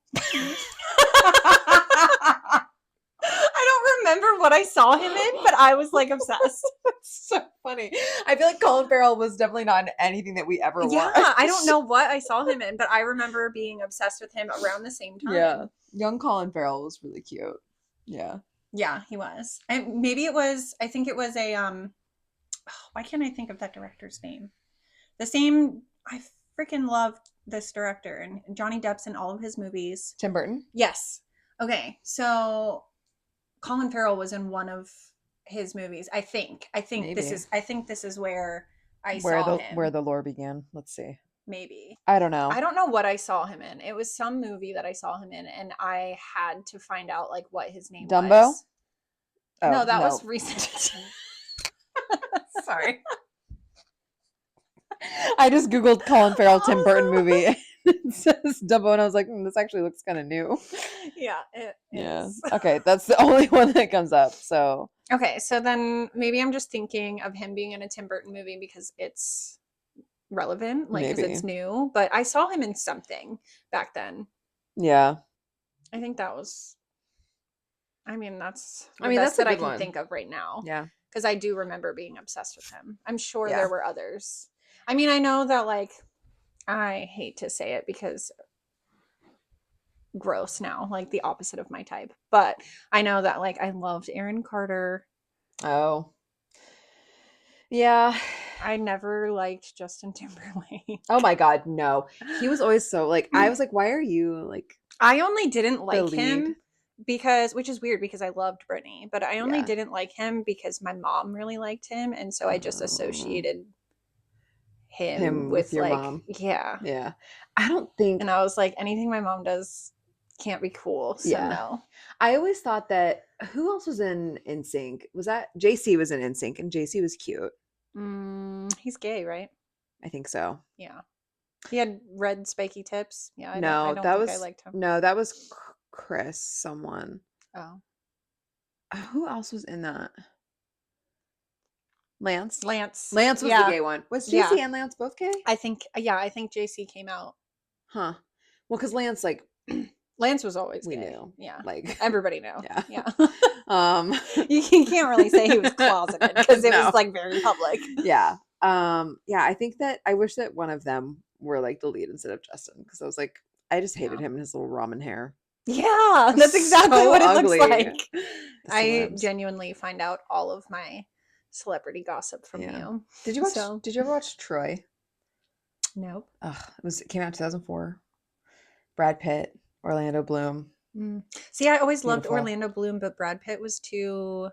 I don't remember what I saw him in, but I was like obsessed. That's so funny. I feel like Colin Farrell was definitely not in anything that we ever Yeah, watched. I don't know what I saw him in, but I remember being obsessed with him around the same time. Yeah. Young Colin Farrell was really cute. Yeah. Yeah, he was. And maybe it was, I think it was a why can't I think of that director's name? The same, I freaking loved this director and Johnny Depp's in all of his movies. Tim Burton? Yes. Okay, so Colin Farrell was in one of his movies. I think Maybe. this is where I saw him. Where the lore began. Let's see. Maybe. I don't know. I don't know what I saw him in. It was some movie that I saw him in, and I had to find out like what his name Dumbo? was. Oh, no, that was recent. Sorry. I just Googled Colin Farrell Tim Burton movie. It says Dumbo, and I was like, this actually looks kind of new. Yeah, it is. Okay, that's the only one that comes up. So Okay, so then maybe I'm just thinking of him being in a Tim Burton movie because it's relevant, like because Maybe. it's new. But I saw him in something back then. yeah. I think that was. I mean, that's the that's best a that I good can one. think of right now. Yeah. Because I do remember being obsessed with him. I'm sure Yeah. there were others. I mean, I know that like I hate to say it because gross now, like the opposite of my type. But I know that like I loved Aaron Carter. Oh. Yeah. I never liked Justin Timberlake. Oh my God, no. He was always so like I was like, why are you like I only didn't like lead? him because, which is weird because I loved Britney, but I only Yeah. didn't like him because my mom really liked him, and so I just associated him with your like, mom? yeah. Yeah. I don't think And I was like, anything my mom does can't be cool, so Yeah. no. I always thought that who else was in NSYNC? Was that JC was in NSYNC and JC was cute. He's gay, right? I think so. Yeah. He had red spiky tips. Yeah, I No, don't that think was I liked him. no, that was Chris someone. Oh. Who else was in that? Lance. Lance Lance was the gay one. Was JC and Lance both gay? I think JC came out. Huh. Well, because Lance, like, Lance was always we gay. knew. Yeah. Like Everybody knew. Yeah. Yeah. You can't really say he was closeted because it No. was like very public. Yeah. Yeah, I think that I wish that one of them were like the lead instead of Justin because I was like, I just hated him and his little ramen hair. Yeah, that's exactly So what it ugly. looks like. The I celebs. genuinely find out all of my celebrity gossip from you. Did you watch? Did you ever watch Troy? Nope. It came out in 2004. Brad Pitt, Orlando Bloom. See, I always loved Beautiful. Orlando Bloom, but Brad Pitt was too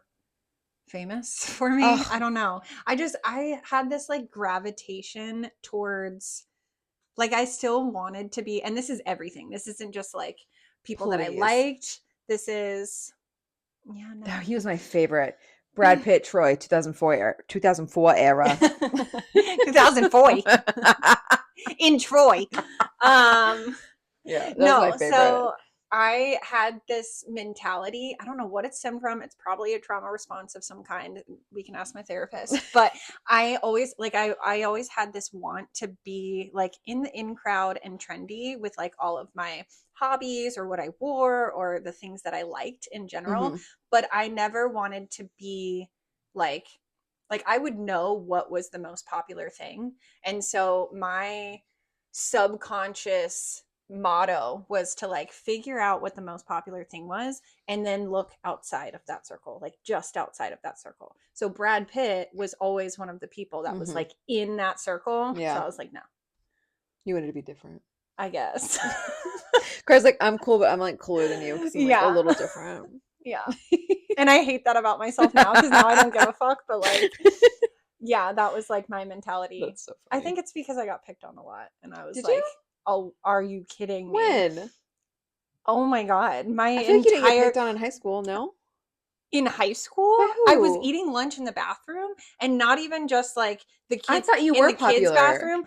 famous for me. Ugh. I don't know. I had this like gravitation towards, like, I still wanted to be, and this is everything. This isn't just like people that I Please. liked. This is, yeah, no. Oh, he was my favorite. Brad Pitt, Troy, 2004 era. 2004 era. 2004 in Troy. Yeah, that was No, my favorite. so I had this mentality. I don't know what it stemmed from. It's probably a trauma response of some kind. We can ask my therapist. But I always had this want to be like in the in crowd and trendy with like all of my hobbies or what I wore or the things that I liked in general. But I never wanted to be like I would know what was the most popular thing. And so my subconscious motto was to like figure out what the most popular thing was and then look outside of that circle, like just outside of that circle. So Brad Pitt was always one of the people that was like in that circle. Yeah. So I was like, no. You wanted to be different. I guess. Craig's like, I'm cool, but I'm like cooler than you because I'm like a Yeah. little different. Yeah. And I hate that about myself now because now I don't give a fuck. But like, yeah, that was like my mentality. That's so funny. I think it's because I got picked on a lot and I was Did like, you? oh, are you kidding me? When? Oh my God. My I feel like you didn't get entire picked on in high school, no? in high school, By I was who? eating lunch in the bathroom and not even just like the I kids thought you in were the kids' popular. bathroom.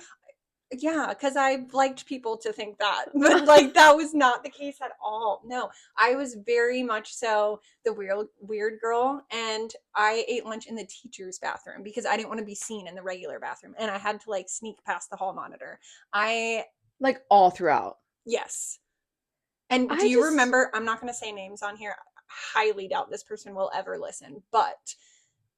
Yeah, because I liked people to think that. But like that was not the case at all. No, I was very much so the weird girl. And I ate lunch in the teacher's bathroom because I didn't want to be seen in the regular bathroom. And I had to like sneak past the hall monitor. Like all throughout. Yes. And do I you just remember? I'm not going to say names on here. I highly doubt this person will ever listen, but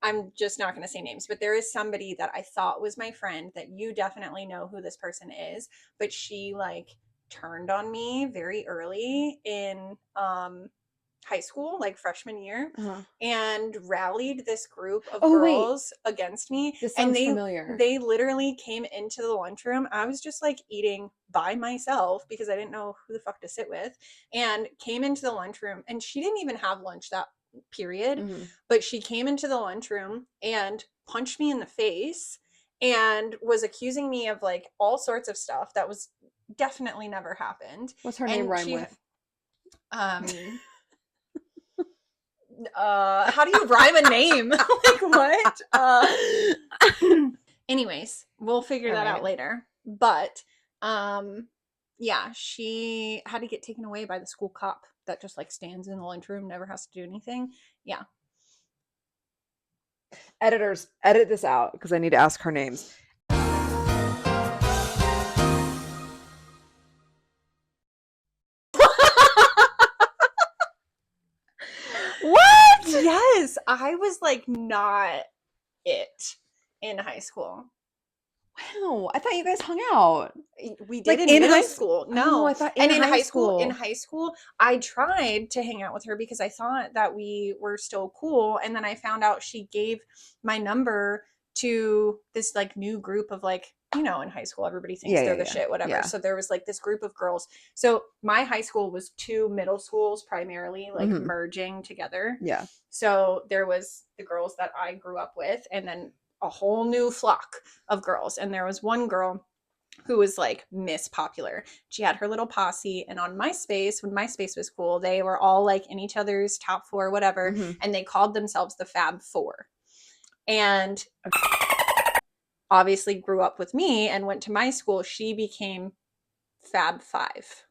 I'm just not going to say names. But there is somebody that I thought was my friend that you definitely know who this person is, but she like turned on me very early in high school, like freshman year, and rallied this group of girls against me. This And sounds familiar. they literally came into the lunchroom. I was just like eating by myself because I didn't know who the fuck to sit with, and came into the lunchroom. And she didn't even have lunch that period, but she came into the lunchroom and punched me in the face and was accusing me of like all sorts of stuff that was definitely never happened. What's her name And rhyme she with? How do you rhyme a name? Like what? Anyways, we'll figure that out later. But yeah, she had to get taken away by the school cop that just like stands in the lunchroom, never has to do anything. Yeah. Editors, edit this out because I need to ask her names. What? Yes, I was like not it in high school. Wow, I thought you guys hung out. We did Like in in middle high school. Oh, No. I thought And in high in school. high school, I tried to hang out with her because I thought that we were still cool. And then I found out she gave my number to this like new group of like, you know, in high school, everybody thinks they're the shit, whatever. Yeah. So there was like this group of girls. So my high school was two middle schools primarily like merging together. Yeah. So there was the girls that I grew up with and then a whole new flock of girls. And there was one girl who was like Miss Popular. She had her little posse, and on MySpace, when MySpace was cool, they were all like in each other's top four, whatever, and they called themselves the Fab Four. And obviously grew up with me and went to my school. She became Fab Five.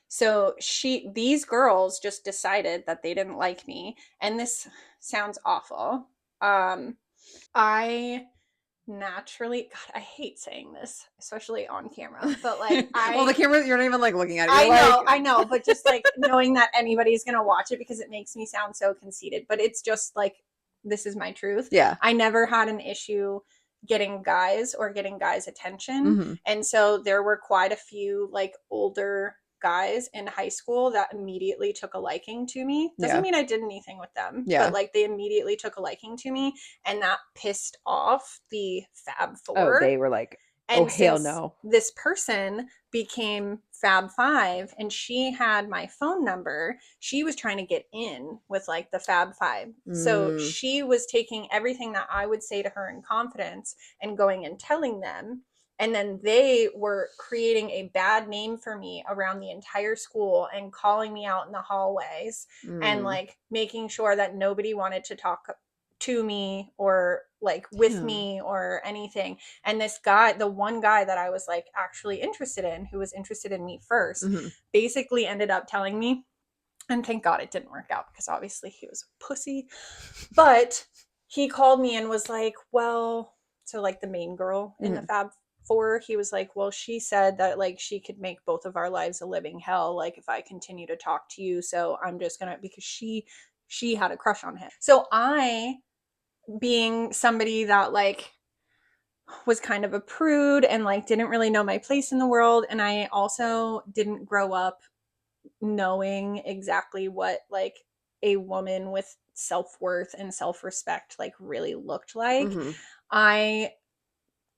So these girls just decided that they didn't like me, and this sounds awful. I naturally, God, I hate saying this, especially on camera, but like well, the camera, you're not even like looking at it. I know, but just like knowing that anybody's gonna watch it because it makes me sound so conceited, but it's just like this is my truth. Yeah. I never had an issue getting guys or getting guys' attention. And so there were quite a few like older guys in high school that immediately took a liking to me. Doesn't mean I did anything with them, but like they immediately took a liking to me, and that pissed off the Fab Four. Oh, they were like, and hell no. This person became Fab Five and she had my phone number. She was trying to get in with like the Fab Five. So she was taking everything that I would say to her in confidence and going and telling them. And then they were creating a bad name for me around the entire school and calling me out in the hallways and like making sure that nobody wanted to talk to me or like with me or anything. And this guy, the one guy that I was like actually interested in, who was interested in me first, basically ended up telling me, and thank God it didn't work out because obviously he was a pussy, but he called me and was like, well, so like the main girl in the Fab Four, he was like, well, she said that like she could make both of our lives a living hell, like if I continue to talk to you. So I'm just gonna, because she had a crush on him. So I, being somebody that like was kind of a prude and like didn't really know my place in the world, and I also didn't grow up knowing exactly what like a woman with self-worth and self-respect like really looked like. I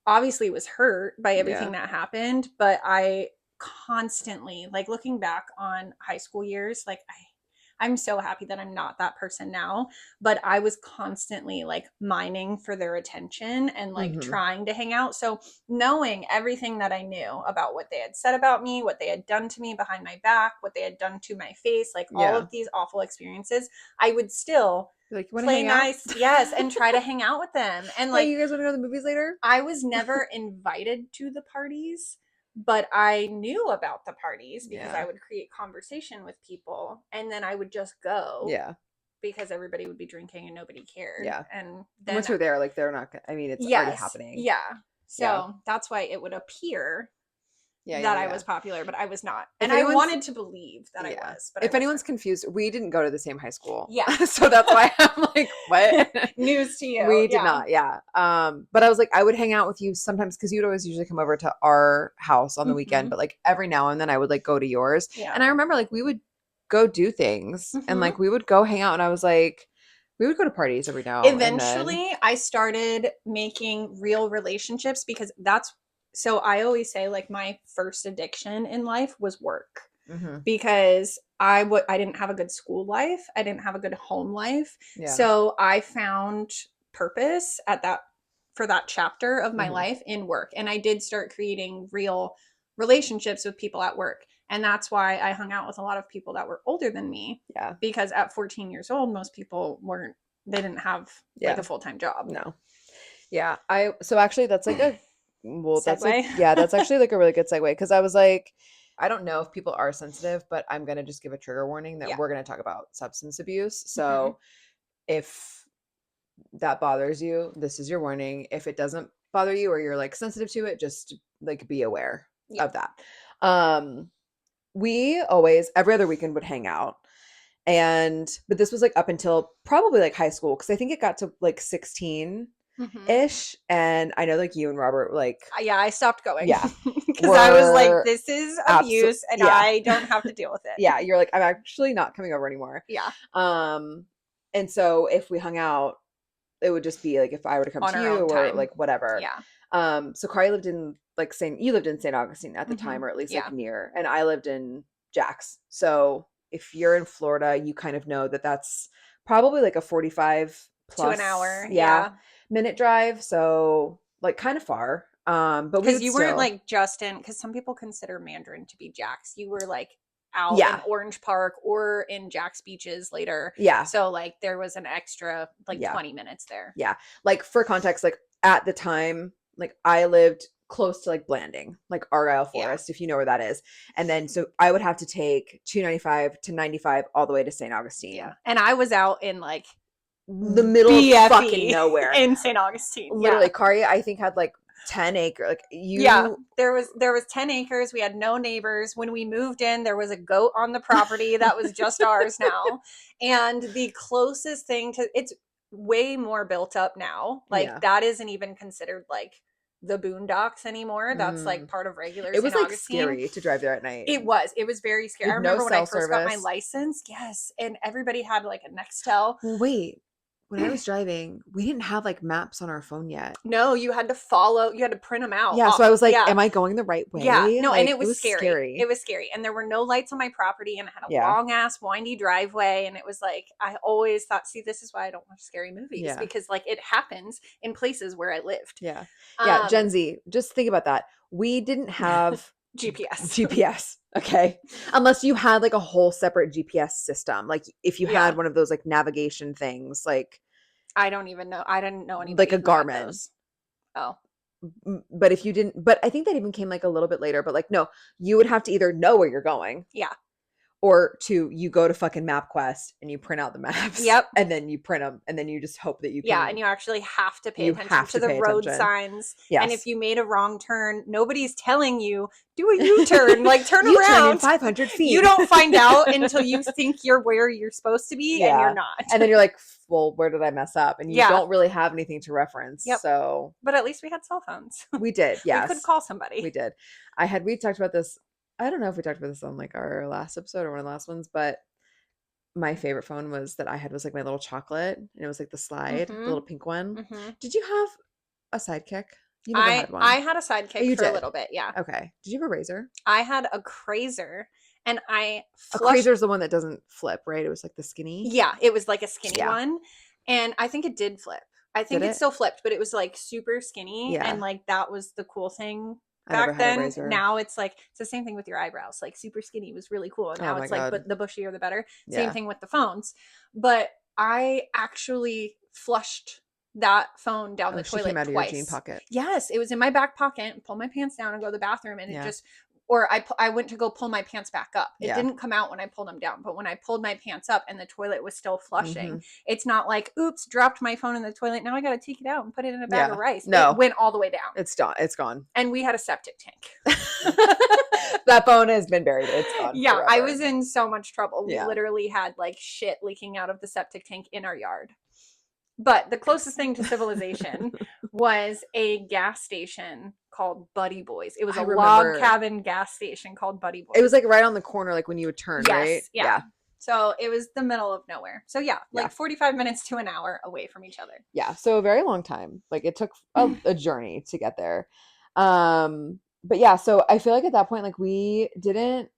obviously was hurt by everything that happened, but I constantly, like looking back on high school years, like I'm so happy that I'm not that person now, but I was constantly like mining for their attention and like trying to hang out. So knowing everything that I knew about what they had said about me, what they had done to me behind my back, what they had done to my face, like all of these awful experiences, I would still like, you play nice, yes, and try to hang out with them. And like, hey, you guys want to go to the movies later? I was never invited to the parties, but I knew about the parties because I would create conversation with people, and then I would just go. Yeah. Because everybody would be drinking and nobody cared. Yeah. And then once you're there, like they're not, I mean, it's already happening. Yeah. So that's why it would appear that I was popular, but I was not. And I wanted to believe that I was. But if anyone's confused, we didn't go to the same high school. Yeah. So that's why I'm like, what? News to you. We did not. Yeah. But I was like, I would hang out with you sometimes because you'd always usually come over to our house on the weekend. But like every now and then I would like go to yours. Yeah. And I remember like we would go do things and like we would go hang out. And I was like, we would go to parties every now and then. Eventually, I started making real relationships because so I always say like my first addiction in life was work because I didn't have a good school life. I didn't have a good home life. Yeah. So I found purpose for that chapter of my life in work. And I did start creating real relationships with people at work. And that's why I hung out with a lot of people that were older than me. Yeah. Because at 14 years old, most people they didn't have like a full-time job. No. Yeah. So actually that's like that's segue. That's actually like a really good segue. Cause I was like, I don't know if people are sensitive, but I'm going to just give a trigger warning that we're going to talk about substance abuse. So if that bothers you, this is your warning. If it doesn't bother you or you're like sensitive to it, just like be aware of that. We always, every other weekend would hang out. But this was like up until probably like high school. Cause I think it got to like 16 ish. And I know like you and Robert like, I stopped going. Yeah. Cause I was like, this is abuse and I don't have to deal with it. Yeah. You're like, I'm actually not coming over anymore. Yeah. And so if we hung out, it would just be like if I were to come to you or like whatever. Yeah. So Kaleigh lived in like you lived in St. Augustine at the time, or at least like near, and I lived in Jax. So if you're in Florida, you kind of know that that's probably like a 45 plus to an hour minute drive. So like kind of far. But because you weren't like just in, because some people consider Mandarin to be Jax. You were like out in Orange Park or in Jax Beaches later. Yeah. So like there was an extra like 20 minutes there. Yeah. Like for context, like at the time, like I lived close to like Blanding, like Argyle Forest, if you know where that is. And then so I would have to take 295 to 95 all the way to St. Augustine. Yeah. And I was out in like the middle BFE of fucking nowhere in St. Augustine. Literally, Kari, I think had like 10 acres. Like there was 10 acres. We had no neighbors. When we moved in, there was a goat on the property that was just ours now. And the closest thing to, it's way more built up now. Like that isn't even considered like the boondocks anymore. That's like part of regular It was St. like Augustine. scary to drive there at night. It was very scary. I remember when I first got my license, and everybody had like a Nextel. Well, wait, when I was driving, we didn't have like maps on our phone yet. No, you had to print them out. Yeah, so I was like, am I going the right way? Yeah, no, like, and it was scary. It was scary. And there were no lights on my property, and I had a long ass windy driveway, and it was like, I always thought, see, this is why I don't watch scary movies, because like it happens in places where I lived. Yeah. Gen Z, just think about that. We didn't have GPS. Okay. Unless you had like a whole separate GPS system. Like if you had one of those like navigation things, like I don't even know. I didn't know like anybody a who had Garmin. those. Oh. But if you didn't, but I think that even came like a little bit later, but like, no, you would have to either know where you're going. Yeah. Or two, you go to fucking MapQuest and you print out the maps. Yep. And then you print them and then you just hope that you can. Yeah, and you actually have to pay attention to the pay road attention. signs. Yes. And if you made a wrong turn, nobody's telling you, do a U-turn, like turn U-turn around. in 500 feet. You don't find out until you think you're where you're supposed to be, and you're not. And then you're like, well, where did I mess up? And you Yeah. don't really have anything to reference. Yep. So, but at least we had cell phones. We did. Yes. We could call somebody. We did. We talked about this. I don't know if we talked about this on like our last episode or one of the last ones, but my favorite phone that I had was like my little chocolate, and it was like the slide, the little pink one. Did you have a Sidekick? You never had one. I had a Sidekick for a little bit, yeah. Okay. Did you have a Razor? I had a Crazer, and a Crazer's the one that doesn't flip, right? It was like the skinny. Yeah, it was like a skinny one, and I think it did flip. I think it still flipped, but it was like super skinny, and like that was the cool thing back then. Now it's like it's the same thing with your eyebrows. Like super skinny was really cool, and now it's like but the bushier the better. Same thing with the phones. But I actually flushed that phone down the toilet came out twice. Of your jean pocket. Yes, it was in my back pocket. Pull my pants down and go to the bathroom, and it just. Or I went to go pull my pants back up. It didn't come out when I pulled them down, but when I pulled my pants up and the toilet was still flushing, it's not like, oops, dropped my phone in the toilet. Now I got to take it out and put it in a bag of rice. No. It went all the way down. It's done. It's gone. And we had a septic tank. That phone has been buried. It's gone. Yeah, forever. I was in so much trouble. We literally had like shit leaking out of the septic tank in our yard. But the closest thing to civilization was a gas station called Buddy Boys. It was a log cabin gas station called Buddy Boys. It was like right on the corner, like when you would turn, right? Yeah. So it was the middle of nowhere. So like 45 minutes to an hour away from each other. Yeah. So a very long time. Like it took a journey to get there. But yeah, so I feel like at that point, like we didn't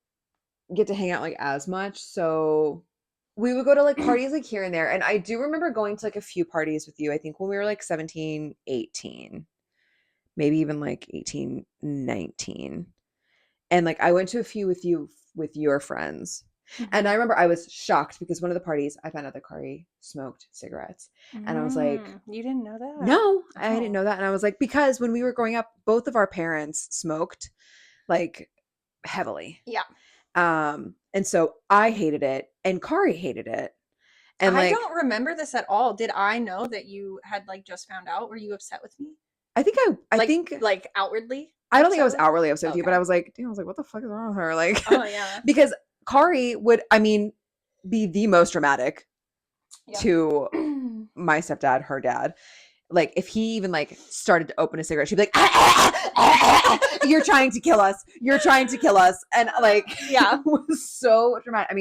get to hang out like as much. So we would go to like parties like here and there. And I do remember going to like a few parties with you, I think when we were like 17, 18, maybe even like 18, 19. And like I went to a few with you, with your friends. And I remember I was shocked because one of the parties I found out that Kari smoked cigarettes. And I was like, you didn't know that? No, I didn't know that. And I was like, because when we were growing up, both of our parents smoked like heavily. Yeah. And so I hated it and Kari hated it. And I don't remember this at all. Did I know that you had like just found out? Were you upset with me? I think like outwardly. I don't think I was outwardly upset with you, but I was like, what the fuck is wrong with her? Like, oh yeah, because Kari would, be the most dramatic to my stepdad, her dad. Like if he even like started to open a cigarette, she'd be like, you're trying to kill us. You're trying to kill us. And like, it was so dramatic.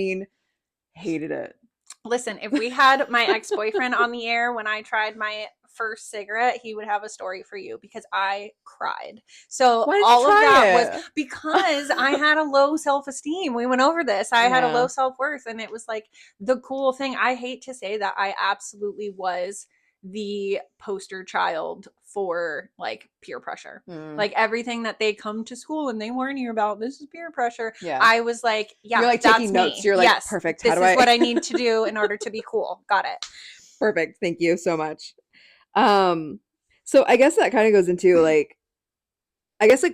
Hated it. Listen, if we had my ex-boyfriend on the air when I tried my first cigarette, he would have a story for you because I cried. So all of that was because I had a low self-esteem. We went over this. I had a low self-worth, and it was like the cool thing. I hate to say that I absolutely was the poster child for like peer pressure. Like everything that they come to school and they warn you about, this is peer pressure. I was like, you're like taking notes. You're like, perfect. This is what I need to do in order to be cool. Got it. Perfect. Thank you so much. So I guess that kind of goes into like,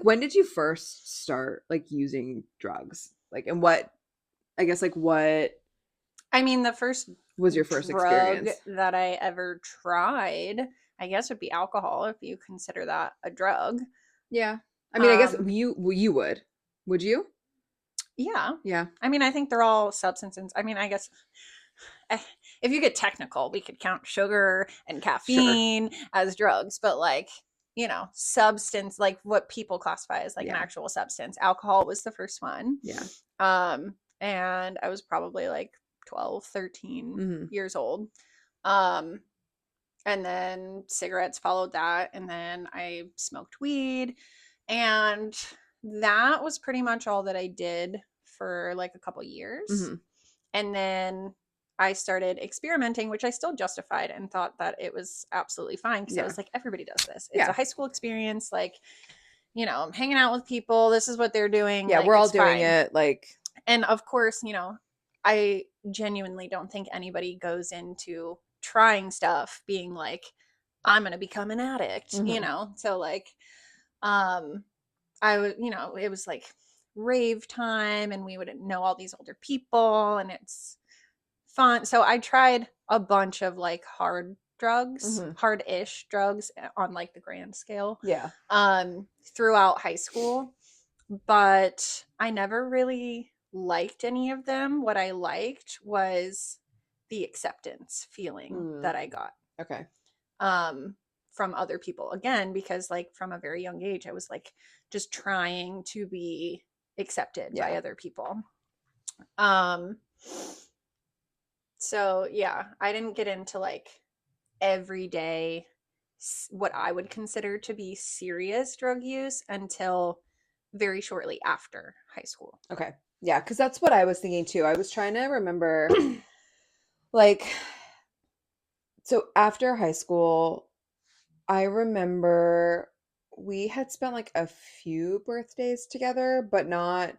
when did you first start like using drugs? Like, and what, the first was your first drug experience that I ever tried, I guess would be alcohol, if you consider that a drug. Yeah. I guess you would you? Yeah. Yeah. I think they're all substances. I guess if you get technical, we could count sugar and caffeine as drugs, but like, substance, like what people classify as like an actual substance. Alcohol was the first one. Yeah. And I was probably like 12, 13 years old. And then cigarettes followed that. And then I smoked weed. And that was pretty much all that I did for like a couple years. And then I started experimenting, which I still justified and thought that it was absolutely fine. Because I was like, everybody does this. It's a high school experience. Like, I'm hanging out with people. This is what they're doing. Yeah, like, we're all doing it. Like, and of course, I genuinely don't think anybody goes into trying stuff, being like, I'm gonna become an addict, you Mm-hmm. know. So like, I would, you know, it was like rave time, and we would know all these older people, and it's fun. So I tried a bunch of like hard drugs, Mm-hmm. hard-ish drugs on like the grand scale, Yeah. throughout high school, but I never really liked any of them. What I liked was the acceptance feeling Mm. that I got Okay. um from other people, again, because like from a very young age I was like just trying to be accepted by Yeah. other people. um so yeah, I didn't get into like everyday what I would consider to be serious drug use until very shortly after high school. Okay. Yeah, because that's what I was thinking too. I was trying to remember, like, so after high school, I remember we had spent like a few birthdays together, but not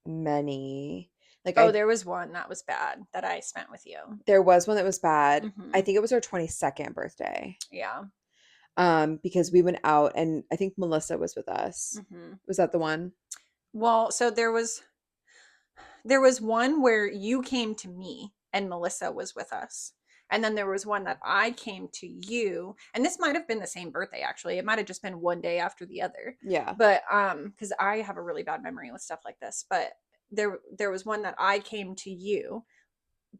many. Like Oh, I there was one that was bad that I spent with you. there was one that was bad. I Hmm. think it was our 22nd birthday. Yeah. Because we went out and I think Melissa was with us. Hmm. Was that the one? Well, so there was one where you came to me and Melissa was with us. And then there was one that I came to you, and this might have been the same birthday actually. It might have just been one day after the other. Yeah. But cuz I have a really bad memory with stuff like this, but there was one that I came to you.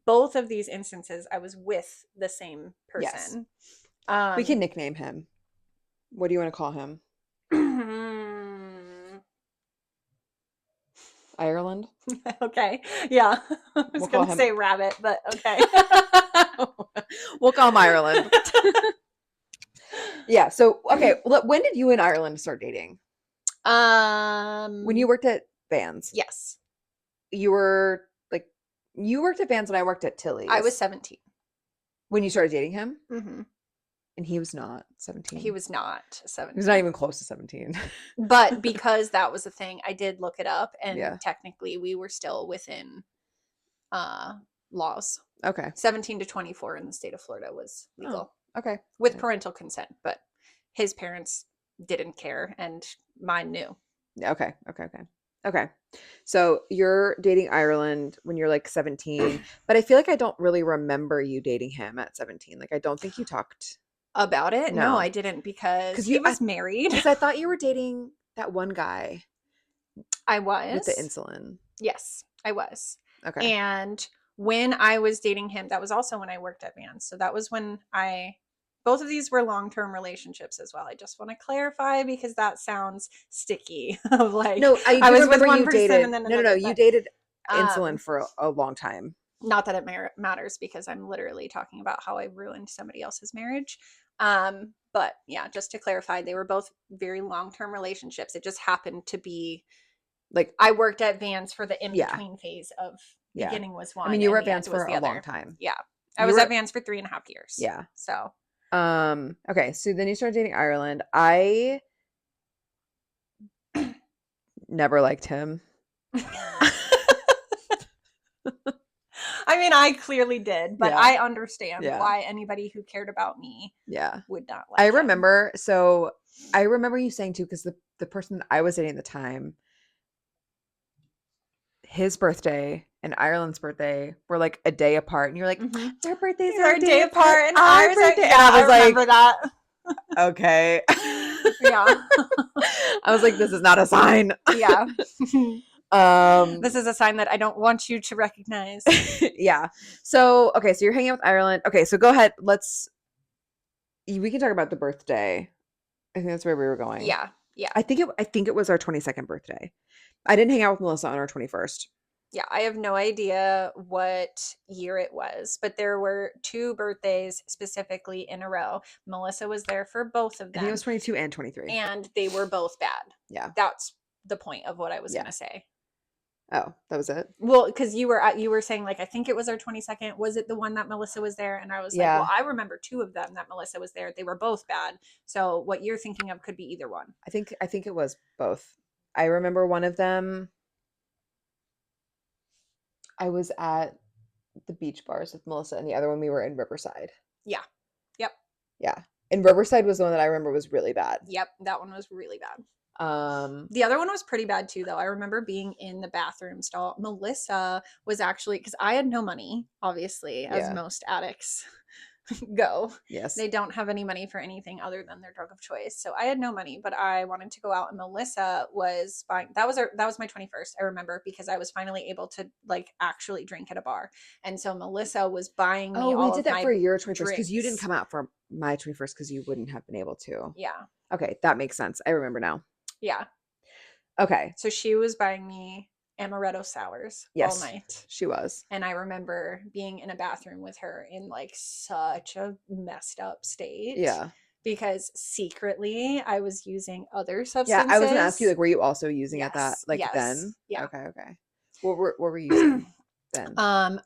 Both of these instances I was with the same Yes. person. We can Um nickname him. What do you want to call him? Ireland? okay. Yeah. I was We'll going call to him. say rabbit, but okay. We'll call him Ireland. Yeah. So, okay. When did you and Ireland start dating? When you um worked at Vans. yes. You were like, you worked at Vans and I worked at I was Tilly's. 17. When you started dating him? Hmm. And he was not He 17. was not He was not 17. even close to 17. But because that was a thing, I did look it up, and Yeah. technically we were still within uh laws. Okay. 17 to 24 in the state of Florida was Oh, legal okay. with parental consent, but his parents didn't care and mine knew. Okay. Okay. Okay. Okay. So you're dating Ireland when you're like 17, but I feel like I don't really remember you dating him at 17. Like I don't think you talked. About it? No, I No. didn't, because Because he was married. I thought you were dating that one guy I with the was. insulin. Yes, I was. Okay. And when I was dating him, that was also when I worked at Vans. So that was when both of these were long-term relationships as well. I just want to clarify because that sounds sticky of like No, I I do was with remember one you person dated. and then No. another, You but dated insulin um for a long time. not that it matters because I'm literally talking about how I ruined somebody else's marriage. But yeah, just to clarify, they were both very long-term relationships. It just happened to be Like, I worked at Vans for the in yeah, between phase of yeah. beginning was I mean, one you were and at the Vans end was for the a long other. time. Yeah. I You was at were, Vans for 3.5 years. yeah. So Okay, so then you started dating Ireland. I never liked him. I mean, I clearly did, but Yeah, I understand yeah, why anybody who cared about me yeah. would not I like him. remember, so I remember you saying too, because the person that I was dating at the time, his birthday and Ireland's birthday were like a day apart, and you're like, Mm-hmm. their birthdays We are were a a day day apart. apart, and Our ours are, birthday, and yeah, I I was like, remember that. okay. Yeah. I was like, this is not a sign. Yeah. Um, This is a sign that I don't want you to recognize. yeah. So, okay, so you're hanging out with Ireland. Okay, so go ahead. We can talk about the birthday. I think that's where we were going. Yeah. Yeah. I think it was our 22nd birthday. I didn't hang out with Melissa on our 21st. Yeah, I have no idea what year it was, but there were two birthdays specifically in a row. Melissa was there for both of I think it was them, 22 and 23. and they were both bad. Yeah. That's the point of what I was going Yeah. to say. Oh, that was it. Well, because you were saying like I think it was our 22nd. Was it the one that Melissa was there? And I was like, well, Yeah. I remember two of them that Melissa was there. They were both bad. So what you're thinking of could be either one. I think it was both. I remember one of them I was at the beach bars with Melissa, and the other one we were in Riverside. Yeah. Yep. Yeah. And Riverside was the one that I remember was really bad. Yep. That one was really bad. Um, The other one was pretty bad too, though. I remember being in the bathroom stall. Melissa was actually, because I had no money, obviously, as yeah. most addicts go. Yes. They don't have any money for anything other than their drug of choice. So I had no money, but I wanted to go out, and Melissa was buying. That was my 21st. I remember, because I was finally able to like actually drink at a bar, and so Melissa was buying me Oh, we all did of that for my your 21st because you didn't drinks. come out for my 21st because you wouldn't have been able to. Yeah, Okay, that makes sense. I remember now. yeah. Okay. So she was buying me amaretto sours all Yes, night. she was. And I remember being in a bathroom with her in like such a messed up state, Yeah. because secretly I was using other Yeah, I was gonna ask you, substances. like, were you also using at that, Yes, like, yes, then? yeah. Okay, okay. What were you using then?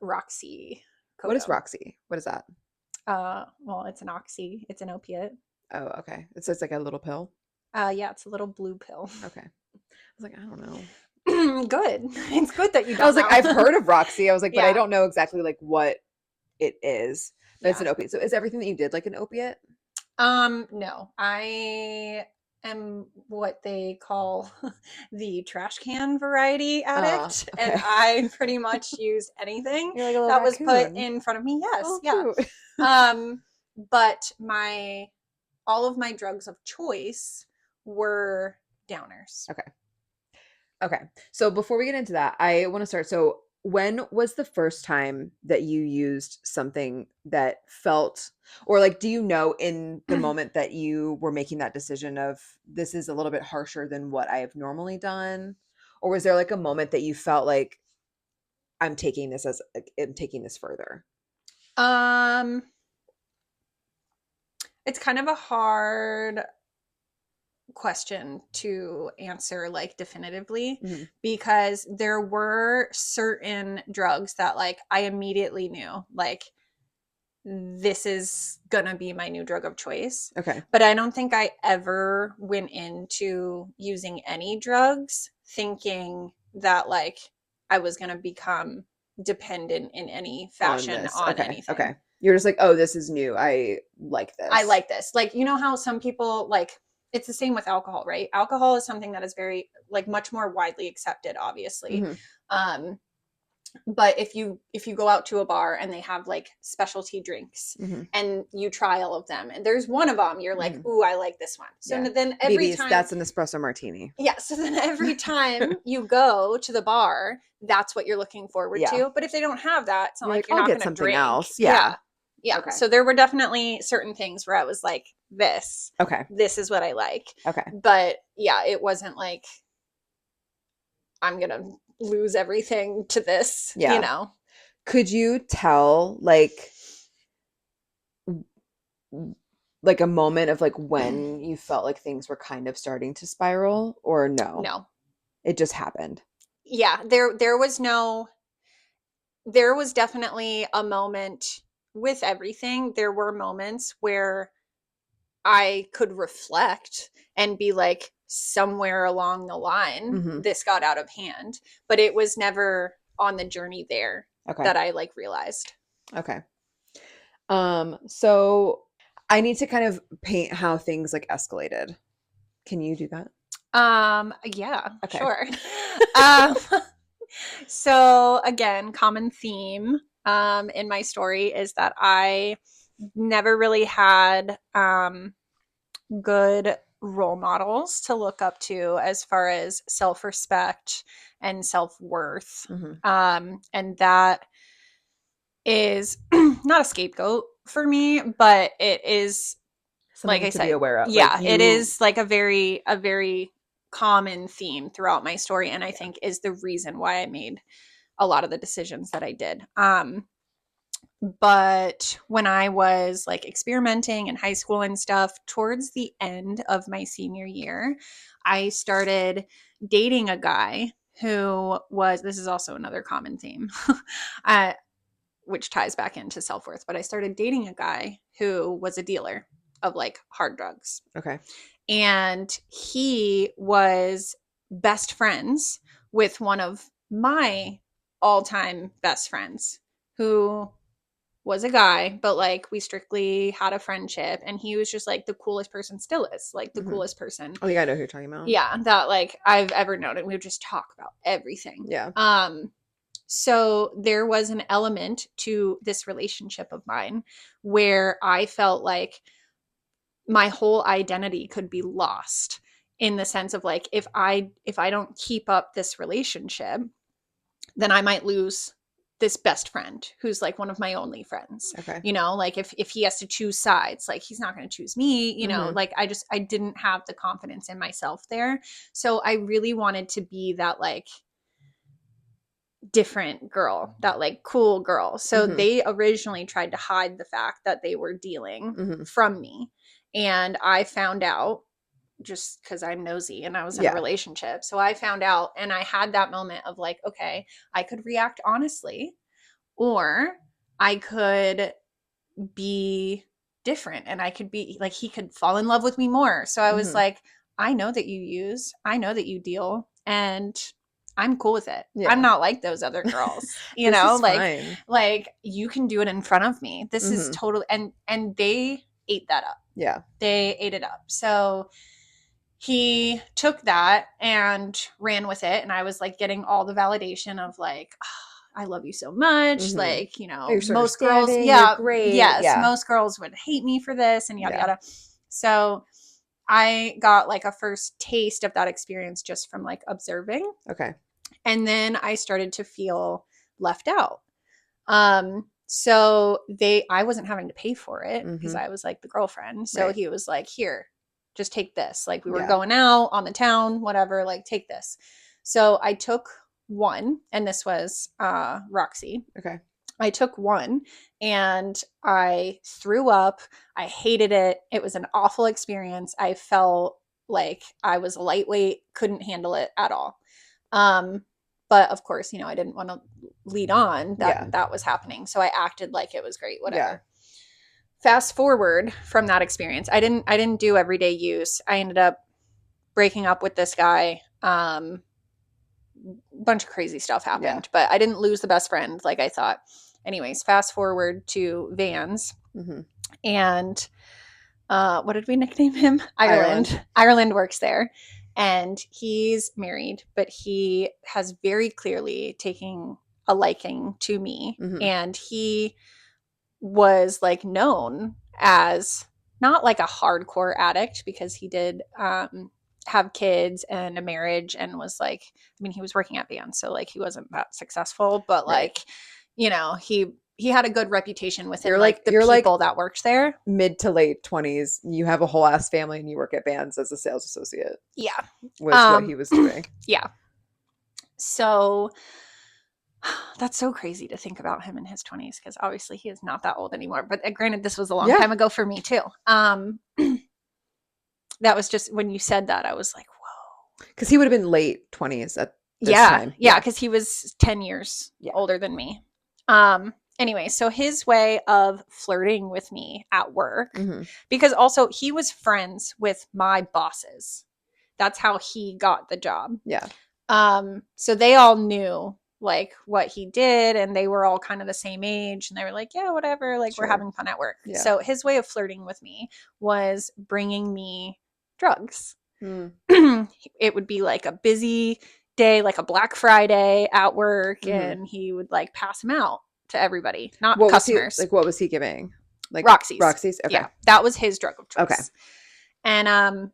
Roxy What is Codo. Roxy? What is that? Well, it's an oxy. It's an opiate. Oh, okay. It says like a little pill. Yeah, it's a little blue pill. Okay. I was like, I don't know. Good. It's good that you I don't was like, I've know. heard of Roxy. I was like, but I Yeah, don't know exactly like what it is. But it's yeah. an opiate. So is everything that you did like an opiate? No, I am what they call the trash can variety addict, and Okay. I pretty much used anything You're like a little that was put raccoon. in front of me. Yes, Oh, yeah. cute. Um, but all of my drugs of choice were downers. Okay. Okay. So before we get into that, I want to start. So when was the first time that you used something that felt, or like, do you know in the moment that you were making that decision of this is a little bit harsher than what I have normally done? Or was there like a moment that you felt like I'm taking this further? Um, it's kind of a hard question to answer like definitively, Mhm. because there were certain drugs that like I immediately knew like this is gonna be my new drug of choice. Okay. But I don't think I ever went into using any drugs thinking that like I was gonna become dependent in any On fashion this. on Okay. anything. Okay. You're just like, oh, this is new. I like I this. like this. Like, you know how some people like it's the same with alcohol, right? Alcohol is something that is very like much more widely accepted, obviously. Hmm. Um, but if you go out to a bar and they have like specialty drinks Hmm. and you try all of them and there's one of them you're like, Hmm. ooh, I like this one. So Yeah. then every BB's, time, that's an espresso martini. yeah, so then every time you go to the bar, that's what you're looking forward Yeah. to. But if they don't have that, it's not You're like like, you're I'll not get going to something drink. else. Yeah. Yeah. Yeah. Okay. So there were definitely certain things where I was like, Okay. this is what I like. Okay. But yeah, it wasn't like I'm going to lose everything to this, you Yeah. know? Could you tell like a moment of like when you felt like things were kind of starting to spiral or no? No. It just happened. Yeah, there was definitely a moment with everything. There were moments where I could reflect and be like, somewhere along the line, Hmm. this got out of hand. But it was never on the journey there Okay. that I like realized. Okay. So I need to kind of paint how things like escalated. Can you do that? Yeah, Okay. sure. um, so again, common theme in my story is that I never really had good role models to look up to as far as self-respect and self-worth. Hmm. And that is not a scapegoat for me, but it is, like Something I to be said, aware of. Like yeah, it you, is like a very common theme throughout my story, and I yeah. think is the reason why I made a lot of the decisions that I did. But when I was like experimenting in high school and stuff, towards the end of my senior year, I started dating a guy who was, this is also another common theme, uh, which ties back into self worth, but I started dating a guy who was a dealer of like hard drugs. Okay. And he was best friends with one of my all time best friends who was a guy, but like we strictly had a friendship, and he was just like the coolest person, still is like the coolest person. I think I know who you're talking about. Yeah, that like I've ever known, and we would just talk about everything. Yeah. So there was an element to this relationship of mine where I felt like my whole identity could be lost, in the sense of like if I don't keep up this relationship, then I might lose this best friend who's like one of my only friends. Okay. You know, like if he has to choose sides, like he's not going to choose me, you know, like I didn't have the confidence in myself there. So I really wanted to be that like different girl, that like cool girl. So they originally tried to hide the fact that they were dealing from me. And I found out, just because I'm nosy and I was in a relationship. So I found out, and I had that moment of like, okay, I could react honestly, or I could be different, and I could be like, he could fall in love with me more. So I was like, I know that you use, I know that you deal, and I'm cool with it. I'm not like those other girls, you know, like you can do it in front of me. This is totally, and they ate that up. Yeah. They ate it up. So he took that and ran with it, and I was like getting all the validation of like, oh, I love you so much, like, you know, most girls, you're great. Yes, most girls would hate me for this, and yada yada. So I got like a first taste of that experience just from like observing. Okay. And then I started to feel left out. So I wasn't having to pay for it because I was like the girlfriend. So he was like, here, just take this. Like we were going out on the town, whatever, like take this. So I took one, and this was Roxy. Okay. I took one and I threw up. I hated it. It was an awful experience. I felt like I was lightweight, couldn't handle it at all. But of course, you know, I didn't want to lead on that was happening. So I acted like it was great, whatever. Yeah. Fast forward from that experience. I didn't do everyday use. I ended up breaking up with this guy. Bunch of crazy stuff happened, but I didn't lose the best friend like I thought. Anyways, fast forward to Vans, and what did we nickname him? Ireland works there, and he's married, but he has very clearly taken a liking to me, and he was like known as not like a hardcore addict, because he did have kids and a marriage, and was like, I mean, he was working at Vans, so like he wasn't that successful, but like, you know, he had a good reputation within the people that worked there. Mid to late 20s, you have a whole ass family, and you work at Vans as a sales associate. Yeah. Was what he was doing. Yeah. So that's so crazy to think about him in his 20s, because obviously he is not that old anymore. But granted, this was a long time ago for me too. That was just, when you said that, I was like, whoa. Because he would have been late 20s at this time. Yeah, because he was 10 years older than me. Anyway, so his way of flirting with me at work, because also he was friends with my bosses. That's how he got the job. Yeah. So they all knew like what he did, and they were all kind of the same age, and they were like, yeah, whatever, like we're having fun at work. So his way of flirting with me was bringing me drugs. It would be like a busy day, like a Black Friday at work, and he would like pass them out to everybody, not customers. What was he giving? Like Roxy's. Okay. Yeah, that was his drug of choice. Okay. And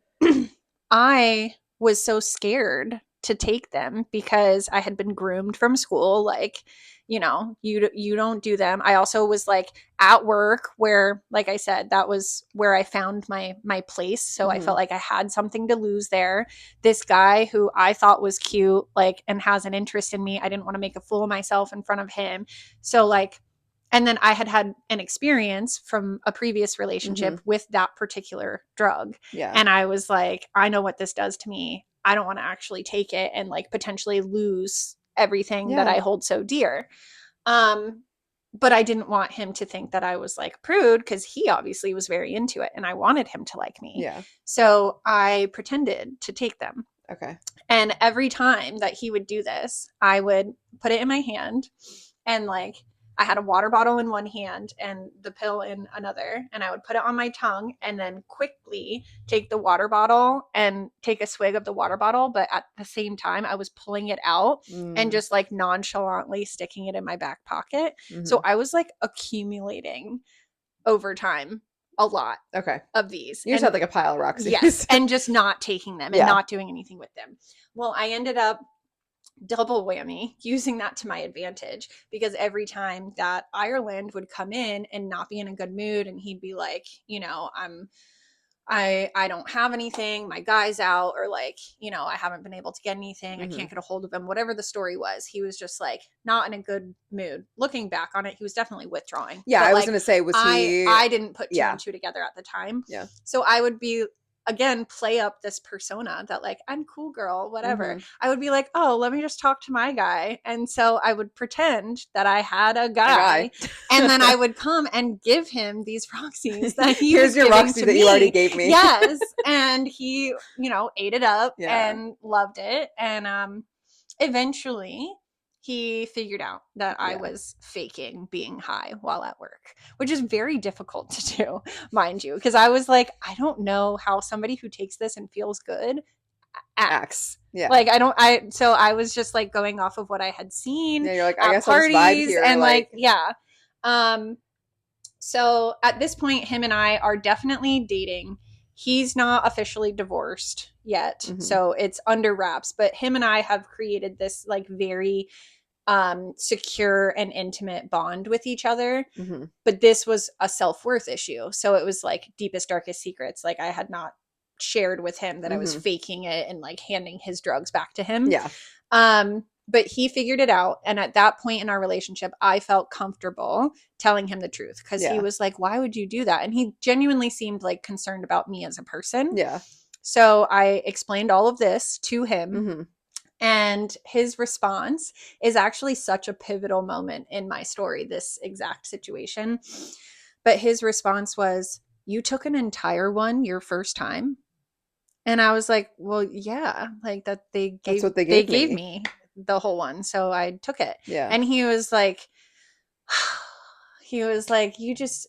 I was so scared to take them because I had been groomed from school, like, you know, you don't do them. I also was like at work, where, like I said, that was where I found my place. So I felt like I had something to lose there. This guy who I thought was cute, like, and has an interest in me, I didn't want to make a fool of myself in front of him. So like, and then I had an experience from a previous relationship with that particular drug. Yeah. And I was like, I know what this does to me. I don't want to actually take it and like potentially lose everything that I hold so dear. But I didn't want him to think that I was like a prude, because he obviously was very into it, and I wanted him to like me. Yeah. So I pretended to take them. Okay. And every time that he would do this, I would put it in my hand, and like I had a water bottle in one hand and the pill in another, and I would put it on my tongue and then quickly take the water bottle and take a swig of the water bottle, but at the same time I was pulling it out and just like nonchalantly sticking it in my back pocket. So I was like accumulating over time a lot of these. You just had like a pile of Roxy's. Yes, and just not taking them and not doing anything with them. Well, I ended up double whammy using that to my advantage, because every time that Ireland would come in and not be in a good mood, and he'd be like, you know, I don't have anything, my guy's out, or like, you know, I haven't been able to get anything, I can't get a hold of him, whatever the story was, he was just like not in a good mood. Looking back on it, he was definitely withdrawing. Yeah, but I was like, gonna say, was he? I didn't put two and two together at the time. Yeah. So I would be, again, play up this persona that like, I'm cool girl, whatever. I would be like, oh, let me just talk to my guy. And so I would pretend that I had a guy. And then I would come and give him these Roxy's that he Here's was your giving Roxy to that me. you already gave me. Yes. And he, you know, ate it up and loved it. And eventually he figured out that I was faking being high while at work, which is very difficult to do, mind you, because I was like, I don't know how somebody who takes this and feels good acts. Yeah. Like so I was just like going off of what I had seen. Yeah, you're like, I guess parties, I'll just vibe here. And like, yeah. So at this point, him and I are definitely dating. He's not officially divorced yet, so it's under wraps, but him and I have created this like very secure and intimate bond with each other. But this was a self-worth issue. So it was like deepest, darkest secrets. Like I had not shared with him that I was faking it and like handing his drugs back to him. Yeah. But he figured it out. And at that point in our relationship, I felt comfortable telling him the truth, because he was like, why would you do that? And he genuinely seemed like concerned about me as a person. Yeah. So I explained all of this to him. And his response is actually such a pivotal moment in my story, this exact situation. But his response was, you took an entire one your first time? And I was like, well, yeah, like that they gave me the whole one. So I took it. Yeah. And he was like, you just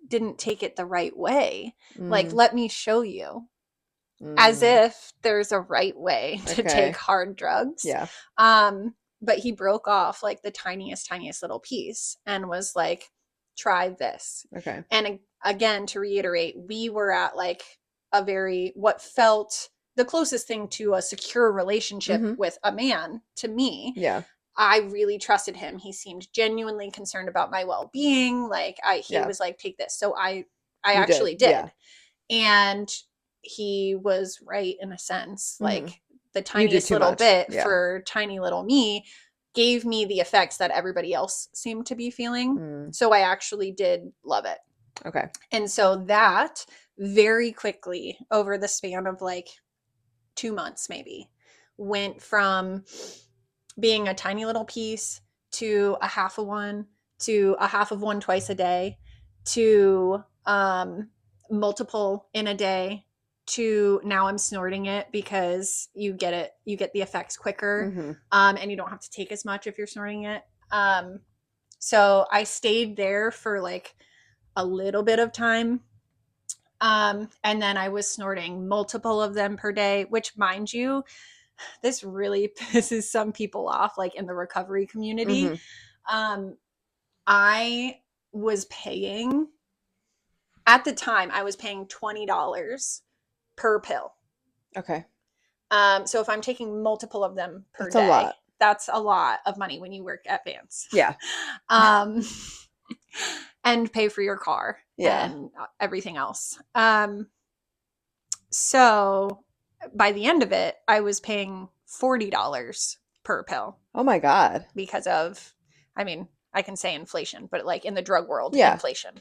didn't take it the right way. Like, let me show you. As if there's a right way to take hard drugs. Yeah. But he broke off like the tiniest little piece and was like, try this. Okay. And again, to reiterate, we were at like a very, what felt the closest thing to a secure relationship with a man to me. Yeah. I really trusted him. He seemed genuinely concerned about my well-being. Like he was like, take this. So I actually did. Yeah. And he was right in a sense. Like the tiniest little bit for tiny little me gave me the effects that everybody else seemed to be feeling. So I actually did love it. Okay. And so that very quickly, over the span of like 2 months maybe, went from being a tiny little piece to a half of one, to a half of one twice a day, to multiple in a day, to now I'm snorting it because you get the effects quicker, and you don't have to take as much if you're snorting it. So I stayed there for like a little bit of time. And then I was snorting multiple of them per day, which, mind you, this really pisses some people off, like in the recovery community. I was paying, at the time, I was paying $20 per pill. Okay. So if I'm taking multiple of them per day, that's a lot of money when you work at Vance. Yeah. And pay for your car and everything else. So by the end of it, I was paying $40 per pill. Oh my God. Because of, I mean, I can say inflation, but like in the drug world, inflation.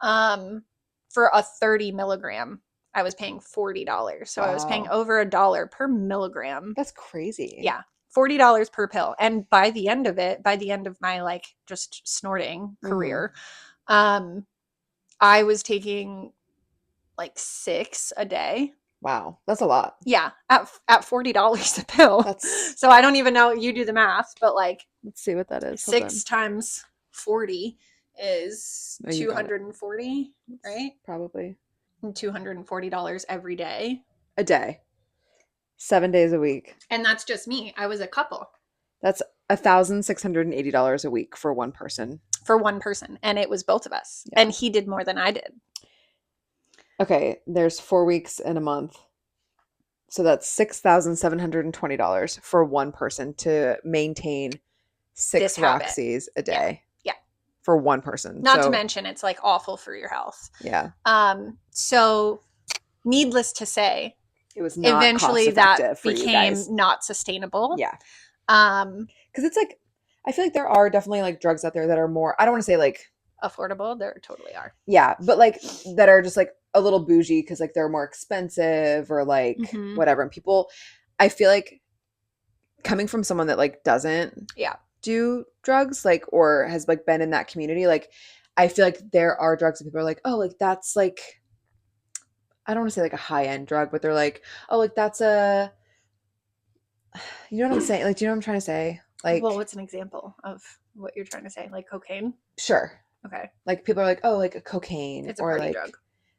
For a 30 milligram, I was paying $40. So I was paying over $1 per milligram. That's crazy. Yeah. $40 per pill. And by the end of it, by the end of my like just snorting career, I was taking like 6 a day. Wow. That's a lot. Yeah. At $40 a pill. So I don't even know, you do the math, but like, let's see what that is. 6 times 40 is Oh, you got it. 240, right? Probably. And $240 every day. A day. 7 days a week. And that's just me. I was a couple. That's $1,680 a week for one person. For one person. And it was both of us. Yeah. And he did more than I did. Okay, there's 4 weeks in a month. So that's $6,720 for one person to maintain This 6 habit. Roxy's a day. Yeah. For one person. Not to mention it's like awful for your health. Yeah. So needless to say, it was not eventually cost that effective for you became guys. not sustainable. Yeah. Because it's like, I feel like there are definitely like drugs out there that are more, I don't want to say like affordable. There totally are. Yeah, but like that are just like a little bougie because like they're more expensive or like whatever. And people, I feel like coming from someone that like doesn't do drugs, like, or has like been in that community, like I feel like there are drugs that people are like, oh, like that's like, I don't want to say like a high end drug, but they're like, oh, like that's a, you know what I'm saying? Like, do you know what I'm trying to say? Like, well, what's an example of what you're trying to say? Like cocaine? Sure. Okay. Like people are like, oh, like a cocaine, it's a or party like drug,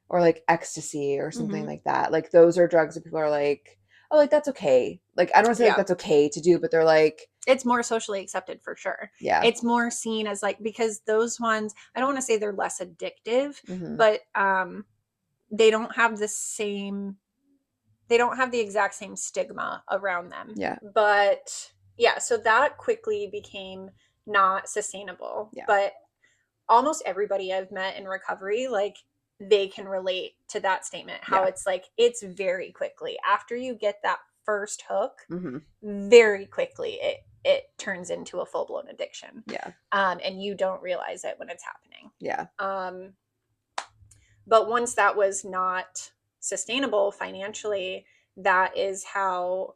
or like ecstasy or something like that. Like those are drugs that people are like, oh, like that's okay. Like I don't want to say like that's okay to do, but they're like, it's more socially accepted for sure. Yeah. It's more seen as like, because those ones, I don't want to say they're less addictive, but they don't have the same, they don't have the exact same stigma around them. Yeah. But yeah, so that quickly became not sustainable. Yeah. But almost everybody I've met in recovery, like they can relate to that statement, how it's like, it's very quickly after you get that first hook, very quickly it turns into a full-blown addiction. Yeah. And you don't realize it when it's happening. Yeah. But once that was not sustainable financially, that is how,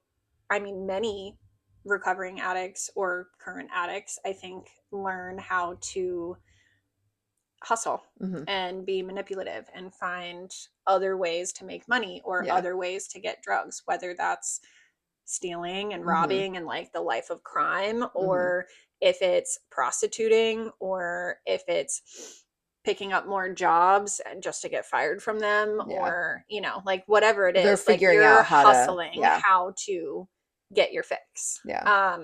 I mean, many recovering addicts or current addicts, I think, learn how to hustle and be manipulative and find other ways to make money or other ways to get drugs, whether that's stealing and robbing and like the life of crime, or if it's prostituting, or if it's picking up more jobs and just to get fired from them, or you know, like whatever it is, they're figuring like you're out hustling how to get your fix. Yeah.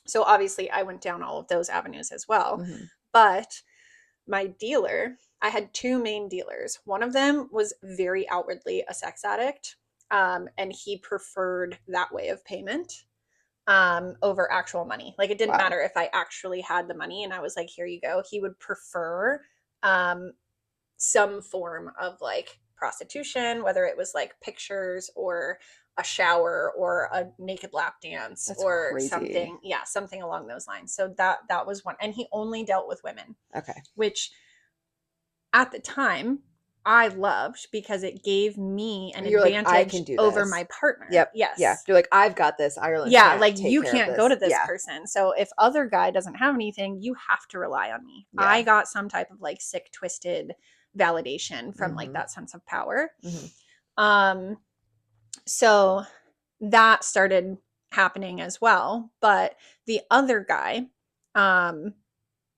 So obviously I went down all of those avenues as well. But my dealer, I had two main dealers. One of them was very outwardly a sex addict, and he preferred that way of payment over actual money. Like it didn't matter if I actually had the money and I was like, here you go. He would prefer some form of like prostitution, whether it was like pictures or a shower or a naked lap dance. That's or crazy. Something. Yeah, something along those lines. So that was one. And he only dealt with women. Okay. Which at the time I loved because it gave me an advantage like, I can do over my partner. Yep. Yes. Yeah. You're like, I've got this. Ireland. Yeah. Like you can't go to this person. So if other guy doesn't have anything, you have to rely on me. Yeah. I got some type of like sick, twisted validation from like that sense of power. So that started happening as well. But the other guy,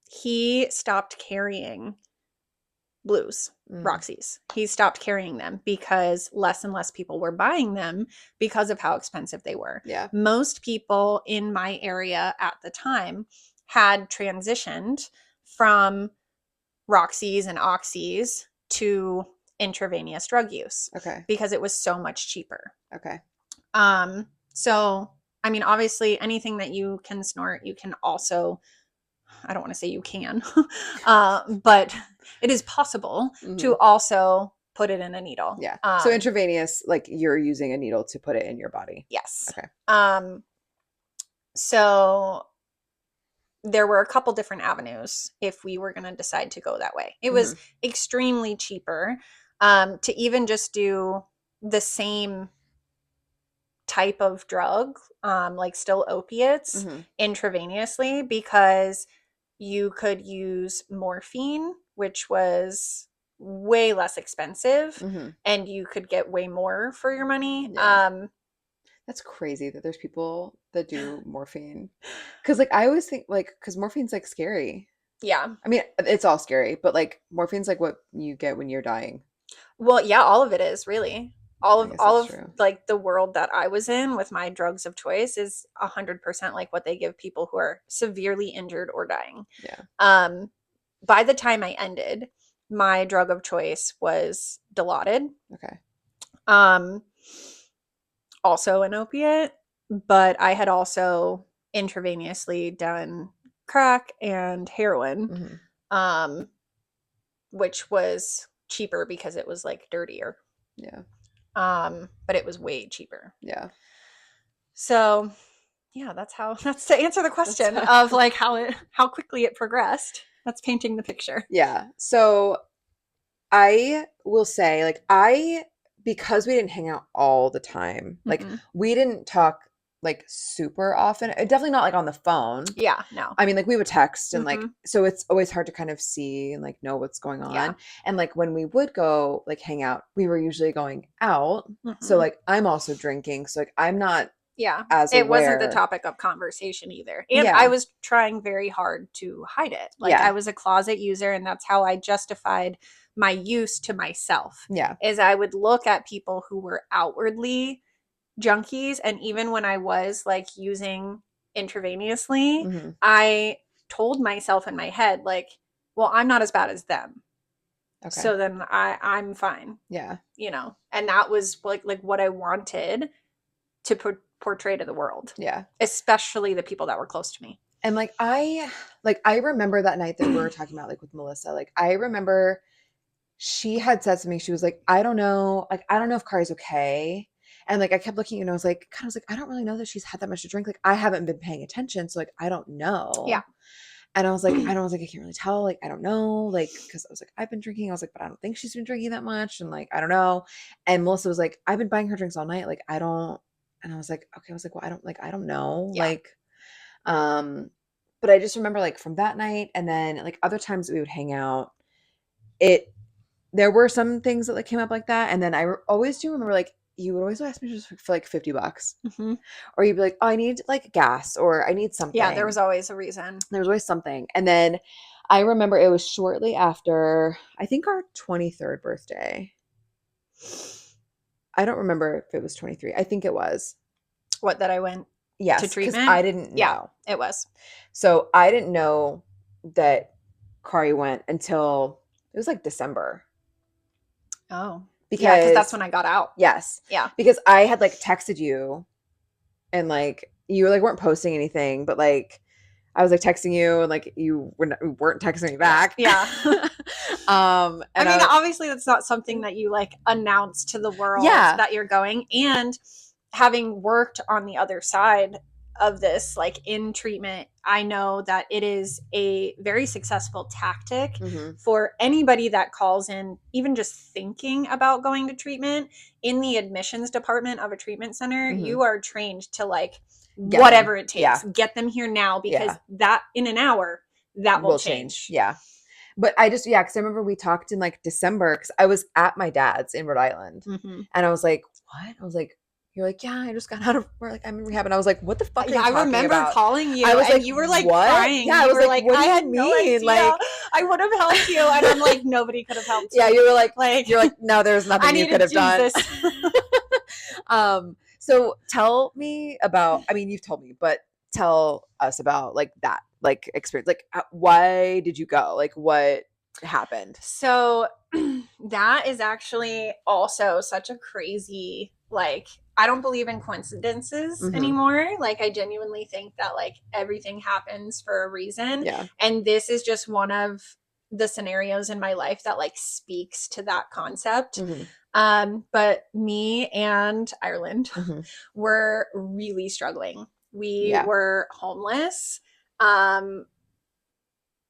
he stopped carrying blues, Roxy's. He stopped carrying them because less and less people were buying them because of how expensive they were. Yeah. Most people in my area at the time had transitioned from Roxy's and Oxys to intravenous drug use. Okay. Because it was so much cheaper. Okay. So, I mean, obviously anything that you can snort, you can also, I don't want to say you can, but it is possible to also put it in a needle. Yeah. So intravenous, like you're using a needle to put it in your body. Yes. Okay. So there were a couple different avenues if we were going to decide to go that way. It was extremely cheaper to even just do the same type of drug, like still opiates intravenously, because you could use morphine, which was way less expensive, and you could get way more for your money. Yeah. That's crazy that there's people that do morphine. Because like I always think like, because morphine's like scary. Yeah. I mean, it's all scary, but like morphine's like what you get when you're dying. Well, yeah, all of it is really I guess all that's of true. like the world that I was in with my drugs of choice is 100% like what they give people who are severely injured or dying. Yeah. Um, by the time I ended, my drug of choice was Dilaudid. Okay. Um, also an opiate, but I had also intravenously done crack and heroin, Mm-hmm. um, which was cheaper because it was like dirtier. Yeah. But it was way cheaper. Yeah. So yeah, that's to answer the That's question of like how quickly it progressed. That's painting the picture. yeah. So I will say, like, because we didn't hang out all the time, like, Mm-hmm. we didn't talk like super often. Definitely not like on the phone. Yeah, no. I mean, like, we would text and Mm-hmm. like, so it's always hard to kind of see and like know what's going Yeah. on. And like, when we would go like hang out, we were usually going out. So, Mm-hmm. like, I'm also drinking. So, like, I'm not Yeah. as It wasn't the aware. topic of conversation either. And I Yeah. was trying very hard to hide it. Like I Yeah. was a closet user and that's how I justified my use to myself. Yeah. Is I would look at people who were outwardly junkies and even when I was like using intravenously, Hmm. I told myself in my head like, well, I'm not as bad as them. Okay. So then I'm fine, Yeah. you know. And that was like what I wanted to portray to the world, Yeah. especially the people that were close to me. And like I remember that night that we were talking about like with Melissa. Like I remember she had said something. She was like, I don't know, like I don't know if Kari's okay. And like I kept looking and I was like, I don't really know that she's had that much to drink. Like I haven't been paying attention, so like I don't Yeah. know. And I can't really tell. Like I don't know. Like because I was like, I've been drinking. I was like, but I don't think she's been drinking that much. And like I don't know. And Melissa was like, I've been buying her drinks all night. Like I don't. And I was like, okay. I was like, well, I don't know. Yeah. Like um, but I just remember like from that night and then like other times that we would hang out, it there were some things that like came up like that. And then always do remember like you would always ask me just for like $50. Mm-hmm. Or you'd be like, oh, I need like gas or I need Yeah, there was something. always a reason. There was always something. And then I remember it was shortly after I think our 23rd birthday. I don't remember if it was 23. I think it was. What, that I went to Yes, because treatment? I didn't Yeah, know. it was. So I didn't know that Kari went until it was like December. Oh. Yeah, because that's Because when I got out. yes, Yeah. because I had like texted you and like you like weren't posting anything, but like I was like texting you and like weren't texting me back. Yeah. I And mean, obviously that's not something that you like announce to the world yeah. that you're going. And having worked on the other side of this, like in treatment, I know that it is a very successful tactic Mm-hmm. for anybody that calls in, even just thinking about going to treatment in the admissions department of a treatment center. Mm-hmm. You are trained to like Get them. whatever it takes, Yeah. get them here now because Yeah. that in an hour that will Will change. change. Yeah. But I just, yeah, because I remember we talked in like December because I was at my dad's in Rhode Island. Mm-hmm. And I was like, what? I was like, you're like, yeah, I just got out of like I'm in rehab. And I was like, what the fuck are Yeah, you I talking remember about? calling you I was and like, you were like what? crying. Yeah, I You was were like, like, what do I you had no mean? idea. Like, I would have helped you. And I'm like, nobody could have helped yeah, me. you were like, Like, you're like, no, there's nothing I you could needed have done. Jesus. So tell me about, I mean, you've told me, but tell us about like that, like experience. Like, why did you go? Like, what happened? So that is actually also such a crazy, like, I don't believe in coincidences Mm-hmm. anymore. Like, I genuinely think that like everything happens for a reason. Yeah. And this is just one of the scenarios in my life that like speaks to that concept. Mm-hmm. But me and Ireland Mm-hmm. were really struggling. We Yeah. were homeless, um,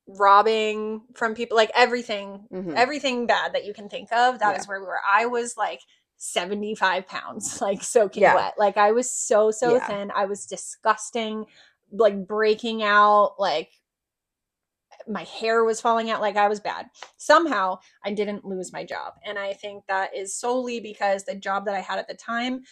robbing from people, like everything, Mm-hmm. everything bad that you can think of. That Yeah. is where we were. I was like 75 pounds, like soaking Yeah. wet. Like I was so Yeah. thin. I was disgusting, like breaking out, like my hair was falling out, like I was bad. Somehow I didn't lose my job. And I think that is solely because the job that I had at the time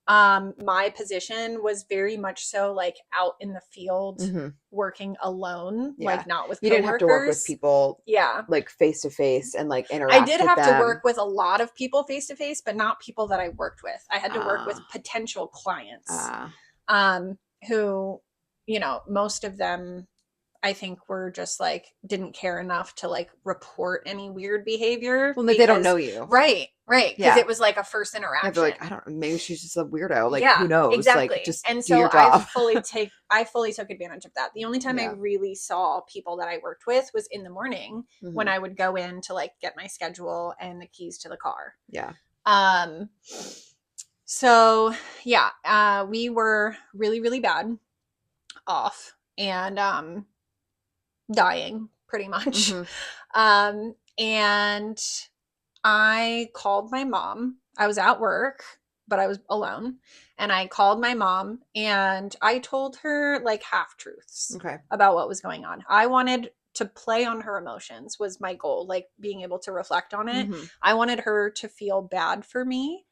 my position was very much so like out in the field working alone, like not with you didn't have to work with coworkers. people Yeah. like face to face and like I interact did with have to them. work with a lot of people face to face, but not people that I worked with. I had to work with potential clients, who, you know, most of them I think were just like didn't care enough to like report any weird behavior. Well, like they don't know you. Right, right. Because it was like a first Yeah, they're like, interaction. I don't know, maybe she's just a weirdo. Like, Yeah, who knows? Like, exactly. just And do so your job. I fully took advantage of that. The only time I really saw people that I worked with was in the morning when I would go in to like get my schedule and the keys to the car. Yeah. So yeah, we were really, really bad off and dying pretty much. And I called my mom. I was at work, but I was alone. And I called my mom and I told her like half truths about what was going on. I wanted to play on her emotions was my goal, like being able to reflect on it. I wanted her to feel bad for me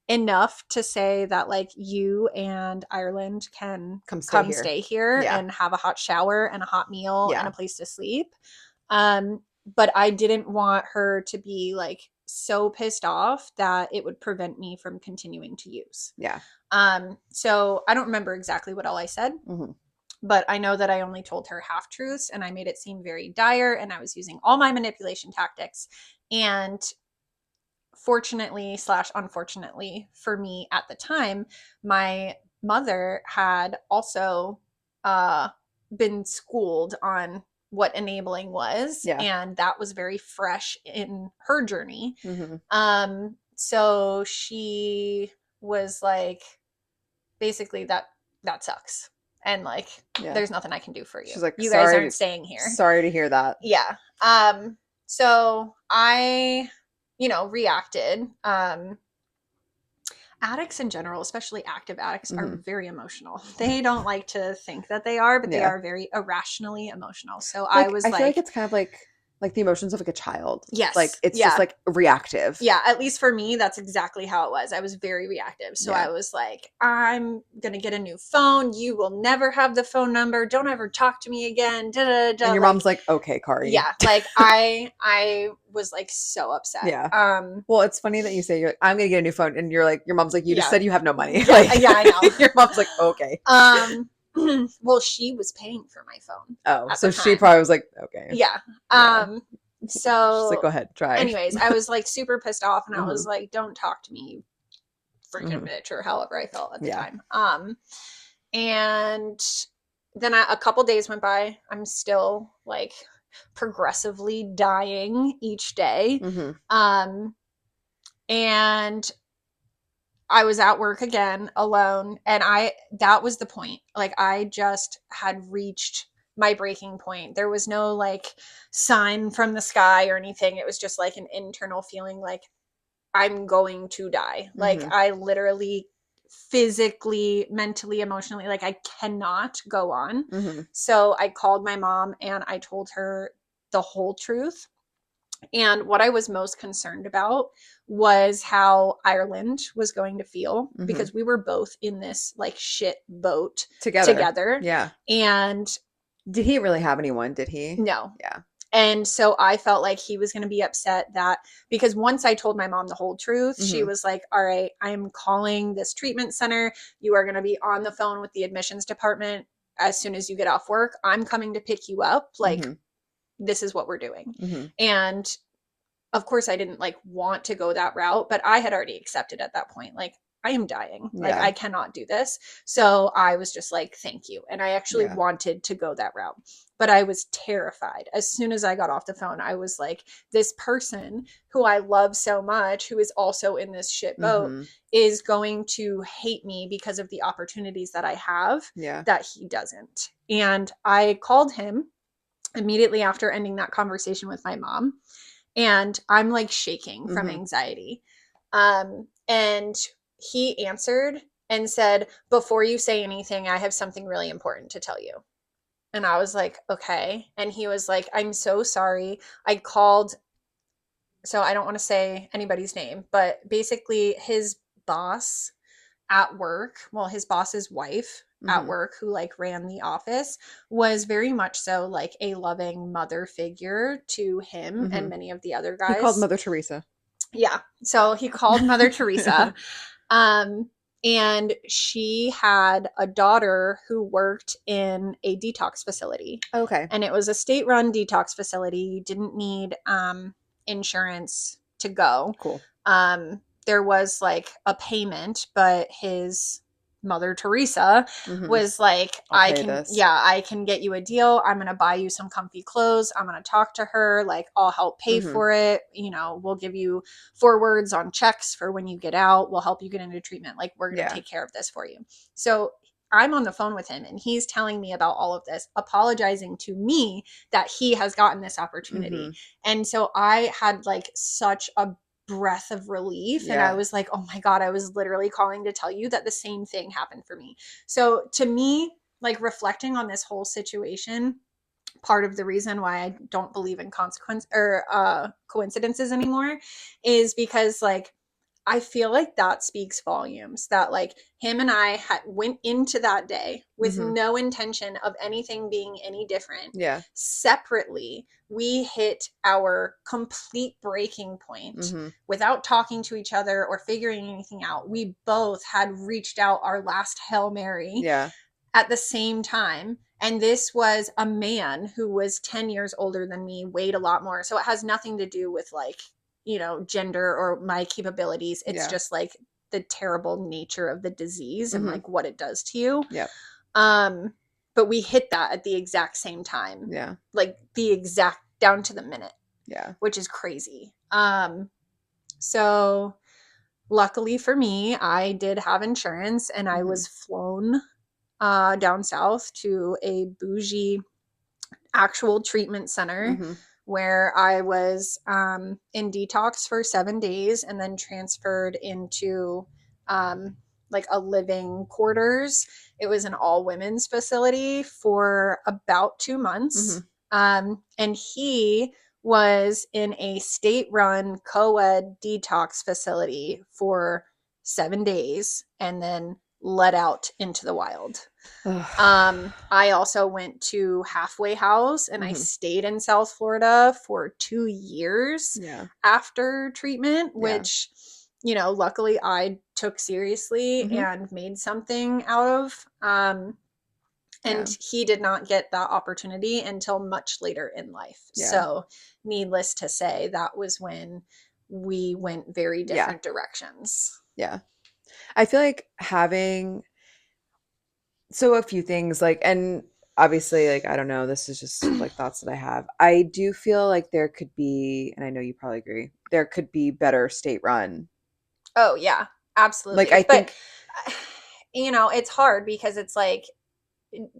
enough to say that like you and Ireland can come stay here and have a hot shower and a hot meal and a place to sleep. But I didn't want her to be like so pissed off that it would prevent me from continuing to use. Yeah. So I don't remember exactly what all I said, but I know that I only told her half truths and I made it seem very dire and I was using all my manipulation tactics. And fortunately / unfortunately for me at the time, my mother had also been schooled on what enabling was, and that was very fresh in her journey. So she was like, basically that sucks, and like there's nothing I can do for you. She's like, you guys aren't staying here. Sorry to hear that. Yeah. So I, you know, reacted. Addicts in general, especially active addicts, are very emotional. They don't like to think that they are, but they are very irrationally emotional. So like, I was I feel like it's kind of like the emotions of like a child. Yes. Like it's just like reactive. Yeah. At least for me, that's exactly how it was. I was very reactive. So I was like, I'm going to get a new phone. You will never have the phone number. Don't ever talk to me again. Da, da, da. And your mom's like, okay, Kari. Yeah. Like I was like so upset. Yeah. Well, it's funny that you say you're like, I'm going to get a new phone. And you're like, your mom's like, you just said you have no money. Yeah, like, yeah, I know. Your mom's like, okay. Well, she was paying for my phone. Oh, so she probably was like, okay. Yeah. So she's like, go ahead, try. Anyways, I was like super pissed off and I was like, don't talk to me, freaking bitch, or however I felt at the time. And then a couple days went by. I'm still like progressively dying each day. And I was at work again alone, and that was the point. Like I just had reached my breaking point. There was no like sign from the sky or anything. It was just like an internal feeling like I'm going to die. Like I literally physically, mentally, emotionally, like I cannot go on. So I called my mom and I told her the whole truth. And what I was most concerned about was how Ireland was going to feel, because we were both in this like shit boat together. Yeah. And did he really have anyone? Did he? No. Yeah. And so I felt like he was going to be upset that, because once I told my mom the whole truth, she was like, all right, I'm calling this treatment center. You are going to be on the phone with the admissions department as soon as you get off work. I'm coming to pick you up. Like, this is what we're doing. And of course I didn't like want to go that route, but I had already accepted at that point, like I am dying. Like I cannot do this. So I was just like, thank you. And I actually wanted to go that route, but I was terrified. As soon as I got off the phone, I was like, this person who I love so much, who is also in this shit boat, is going to hate me because of the opportunities that I have that he doesn't. And I called him immediately after ending that conversation with my mom. And I'm like shaking from anxiety. And he answered and said, before you say anything, I have something really important to tell you. And I was like, okay. And he was like, I'm so sorry. I called. So I don't want to say anybody's name, but basically his boss at work, well, his boss's wife at work, who like ran the office, was very much so like a loving mother figure to him and many of the other He called guys. Mother Teresa. Yeah. So he called Mother Teresa. And she had a daughter who worked in a detox facility. Okay. And it was a state-run detox facility. You didn't need insurance to go. Cool. There was like a payment, but his Mother Teresa was like, I can get you a deal. I'm going to buy you some comfy clothes. I'm going to talk to her. Like, I'll help pay for it. You know, we'll give you forwards on checks for when you get out. We'll help you get into treatment. Like, we're going to take care of this for you. So I'm on the phone with him and he's telling me about all of this, apologizing to me that he has gotten this opportunity. And so I had like such a breath of relief. And I was like, oh my God, I was literally calling to tell you that the same thing happened for me. So to me, like reflecting on this whole situation, part of the reason why I don't believe in coincidences anymore is because like I feel like that speaks volumes, that like him and I went into that day with no intention of anything being any different. Yeah. Separately, we hit our complete breaking point without talking to each other or figuring anything out. We both had reached out our last Hail Mary at the same time. And this was a man who was 10 years older than me, weighed a lot more. So it has nothing to do with like, you know, gender or my capabilities. It's just like the terrible nature of the disease and like what it does to you. Yeah. But we hit that at the exact same time. Yeah. Like the exact down to the minute. Yeah. Which is crazy. So luckily for me, I did have insurance and I was flown down south to a bougie actual treatment center where I was in detox for 7 days and then transferred into like a living quarters. It was an all women's facility for about 2 months. And he was in a state run co-ed detox facility for 7 days and then let out into the wild. I also went to Halfway House and I stayed in South Florida for 2 years after treatment, which, you know, luckily I took seriously and made something out of. And he did not get that opportunity until much later in life. So needless to say, that was when we went very different directions. Yeah. I feel like having a few things like, and obviously like, I don't know, this is just like thoughts that I have. I do feel like there could be, and I know you probably agree, there could be better state run. Oh yeah, absolutely. Like I think, you know, it's hard because it's like,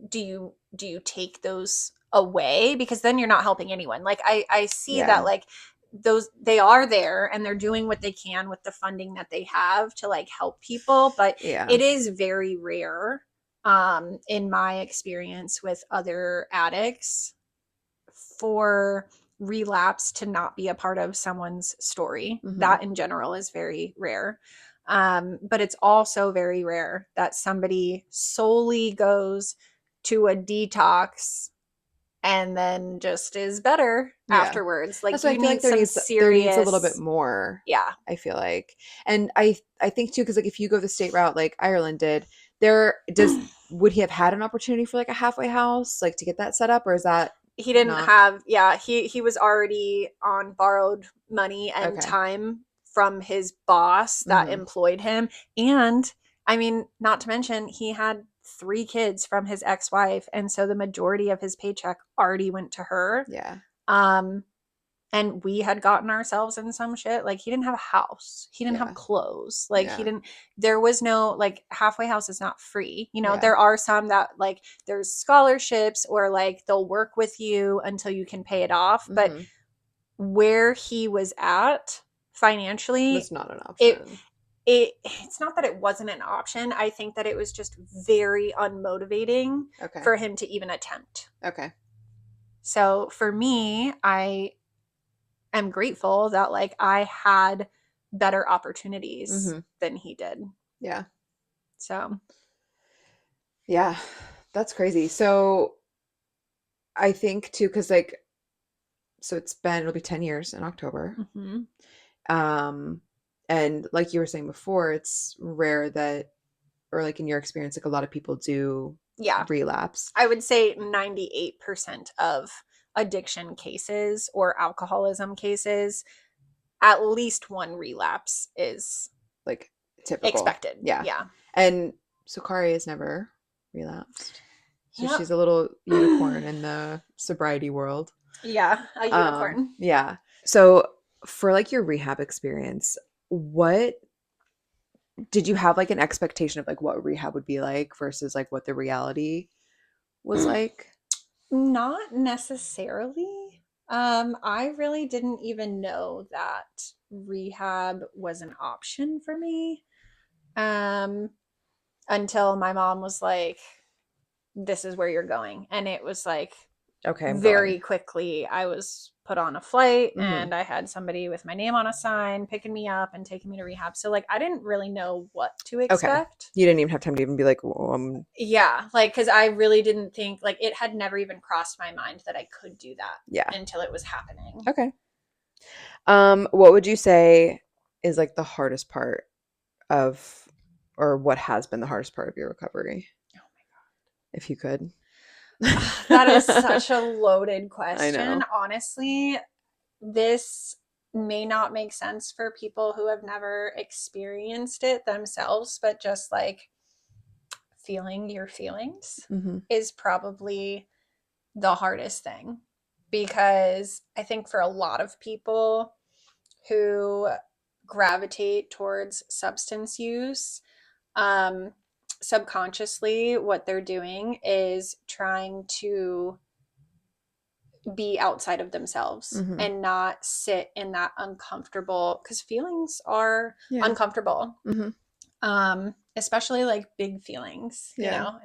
do you take those away? Because then you're not helping anyone. Like I see that like those, they are there and they're doing what they can with the funding that they have to like help people, but it is very rare in my experience with other addicts for relapse to not be a part of someone's story. That in general is very rare. But it's also very rare that somebody solely goes to a detox and then just is better afterwards. Like, you need some serious, there needs a little bit more. Yeah. I feel like. And I think too, because like if you go the state route like Ireland did, would he have had an opportunity for like a halfway house, like to get that set up, or is that he didn't have he was already on borrowed money and time from his boss that employed him. And I mean, not to mention he had 3 kids from his ex-wife, and so the majority of his paycheck already went to her. And we had gotten ourselves in some shit. Like, he didn't have a house, he didn't have clothes, like there was no, like, halfway house is not free, you know. There are some that like there's scholarships or like they'll work with you until you can pay it off, but where he was at financially, it's not an option. It's not that it wasn't an option. I think that it was just very unmotivating for him to even attempt. So for me, I am grateful that like I had better opportunities than he did. So, yeah, that's crazy. So I think too, because like, so it'll be 10 years in October. mm-hmm. Um, and like you were saying before, it's rare that, or like in your experience, like a lot of people do Yeah. relapse. I would say 98% of addiction cases or alcoholism cases, at least one relapse is Like typical. expected. Yeah. Yeah. And so Kari has never relapsed. So Yep. she's a little unicorn in the sobriety world. Yeah, a unicorn. Yeah. So for like your rehab experience, what did you have like an expectation of like what rehab would be like versus like what the reality was like? Not necessarily. I really didn't even know that rehab was an option for me. Um, until my mom was like, this is where you're going. And it was like Okay, I'm very going. quickly I was put on a flight Mm-hmm. and I had somebody with my name on a sign picking me up and taking me to rehab. So like I didn't really know what to Okay. expect. You didn't even have time to even be like, Yeah, like cuz I really didn't think like it had never even crossed my mind that I could do that yeah. until it was happening. Okay. What would you say is like the hardest part of, or what has been the hardest part of your recovery? Oh my If you could. God. That is such a loaded I question. know. Honestly, this may not make sense for people who have never experienced it themselves, but just like feeling your feelings Mm-hmm. is probably the hardest thing because I think for a lot of people who gravitate towards substance use, um, subconsciously, what they're doing is trying to be outside of themselves Mm-hmm. and not sit in that uncomfortable because feelings are Yeah. uncomfortable, Mm-hmm. especially like big feelings. You Yeah. know,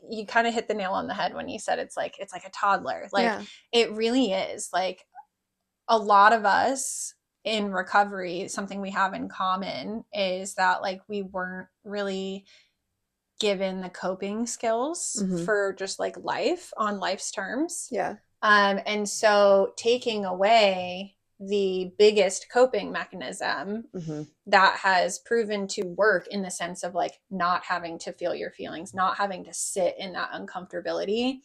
you kind of hit the nail on the head when you said it's like a toddler. Like Yeah. it really is. Like a lot of us in recovery, something we have in common is that like we weren't really given the coping skills Mm-hmm. for just like life on life's terms. Yeah. And so taking away the biggest coping mechanism Mm-hmm. that has proven to work in the sense of like not having to feel your feelings, not having to sit in that uncomfortability,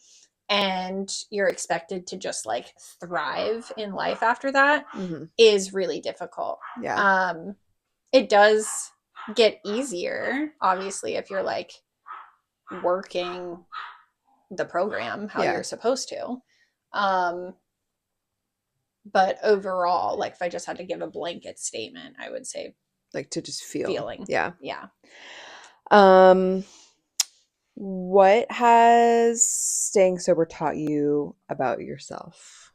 and you're expected to just like thrive in life after that Mm-hmm. is really difficult. Yeah. It does get easier, obviously, if you're like working the program how Yeah. you're supposed to. Um, but overall, like if I just had to give a blanket statement, I would say Like to just feel. feeling. Yeah. Yeah. Um, what has staying sober taught you about yourself?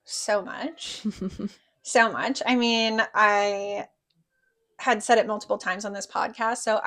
So much. So much. I mean, I had said it multiple times on this podcast. So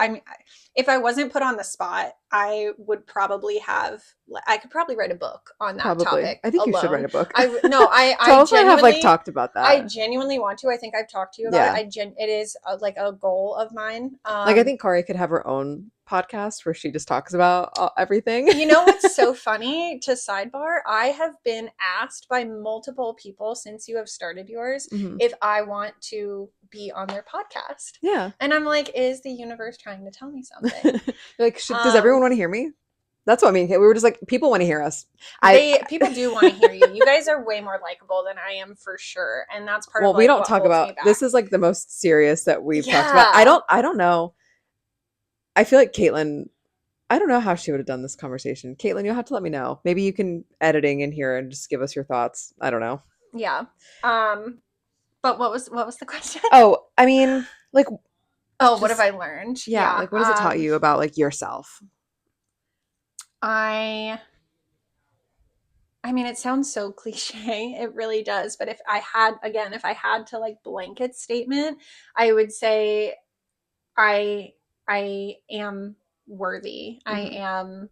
if I wasn't put on the spot, I could probably write a book on that Probably. topic I think you should write alone. a book. I no, I Tell if I have like genuinely, talked about I that. genuinely want to. I think I've talked to you about it. Yeah. It is like a goal of mine. Like I think Kari could have her own podcast where she just talks about everything. You know what's so funny to sidebar? I have been asked by multiple people since you have started yours Mm-hmm. if I want to be on their podcast. Yeah. And I'm like, is the universe trying to tell me something? Like, does everyone want to hear me? That's what I mean. We were just like, people want to hear us. People do want to hear you. You guys are way more likable than I am for sure. And that's part of Well, we like don't what talk holds me about, back. this is like the most serious that we've talked about. Yeah. I don't know. I feel like Caitlin, I don't know how she would have done this conversation. Caitlin, you'll have to let me know. Maybe you can editing in here and just give us your thoughts. I don't know. Yeah. But what was the question? Oh, I mean, like, Oh, what have just, I learned? yeah, Yeah. like, what has it taught you about like yourself? I I mean, it sounds so cliche. It really does. But if I had to like blanket statement, I would say I I am worthy. I Mm-hmm. am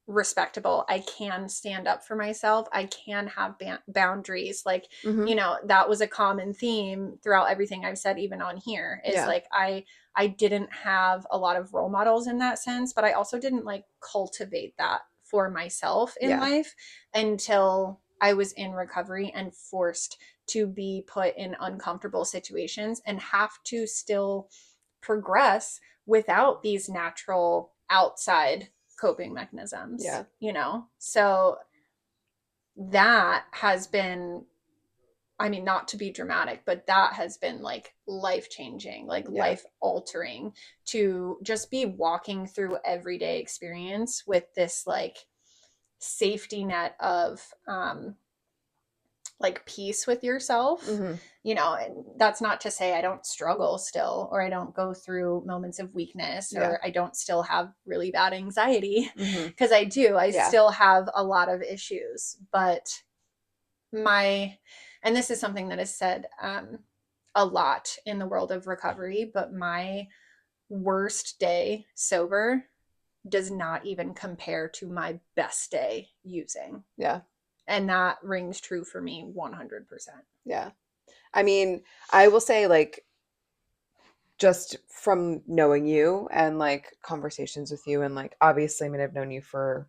respectable. I can stand up for myself. I can have boundaries. Like, Mm-hmm. you know, that was a common theme throughout everything I've said, even on here, is Yeah. like, I didn't have a lot of role models in that sense, but I also didn't like cultivate that for myself in Yeah. life until I was in recovery and forced to be put in uncomfortable situations and have to still progress without these natural outside coping mechanisms, Yeah. you know? So that has been, I mean, not to be dramatic, but that has been like life changing, like Yeah. life altering, to just be walking through everyday experience with this like safety net of like peace with yourself. Mm-hmm. You know, and that's not to say I don't struggle still, or I don't go through moments of weakness, Yeah. or I don't still have really bad anxiety, Mm-hmm. because I do. I Yeah. still have a lot of issues, but my, and this is something that is said a lot in the world of recovery, but my worst day sober does not even compare to my best day using. Yeah. And that rings true for me 100%. Yeah. I mean, I will say, like, just from knowing you and like conversations with you, and like, obviously, I mean, I've known you for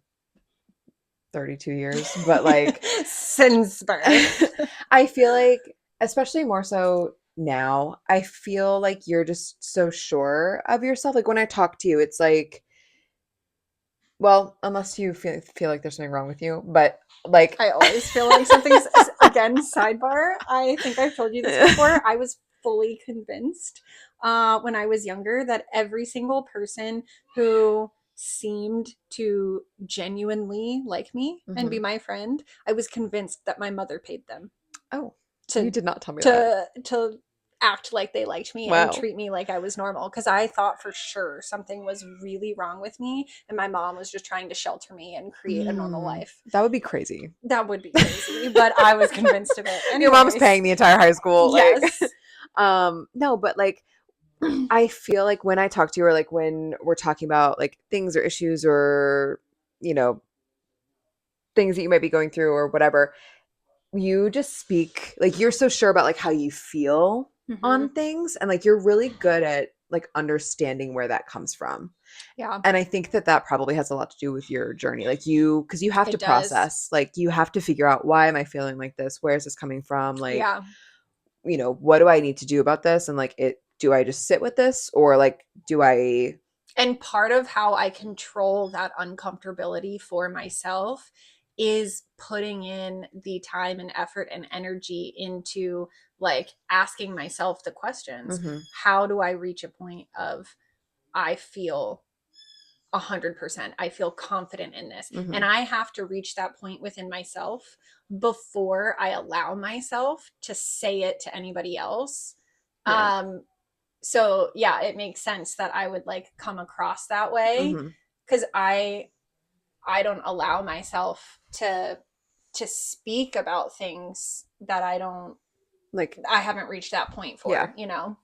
32 years, but like, Since birth. I feel like, especially more so now, I feel like you're just so sure of yourself. Like, when I talk to you, it's like, well, unless you feel like there's something wrong with you, but like, I always feel like something's, again, sidebar. I think I've told you this before. I was fully convinced when I was younger that every single person who seemed to genuinely like me and be Mhm. my friend, I was convinced that my mother paid them Oh, you to did not tell me that. to act like they liked me and Wow. treat me like I was normal, because I thought for sure something was really wrong with me and my mom was just trying to shelter me and create a normal life. That would be crazy. That would be crazy, but I was convinced of it. Your mom's Anyways, paying the entire high school. Like, yes. no, but like, I feel like when I talk to you, or like when we're talking about like things or issues, or, you know, things that you might be going through or whatever, you just speak like you're so sure about like how you feel Mm-hmm. on things, and like you're really good at like understanding where that comes from. Yeah, And I think that that probably has a lot to do with your journey. Like, you, because you have to it does. process, like you have to figure out, why am I feeling like this? Where is this coming from? Like, Yeah. you know, what do I need to do about this? And like, it, do I just sit with this, or like, do I, And part of how I control that uncomfortability for myself is putting in the time and effort and energy into like asking myself the questions. mm-hmm, How do I reach a point of I feel 100%? I feel confident in this. mm-hmm, And I have to reach that point within myself before I allow myself to say it to anybody else. yeah, Um, so yeah, it makes sense that I would like come across that way, mm-hmm, because I don't allow myself to speak about things that like, I haven't reached that point yeah, for, you know.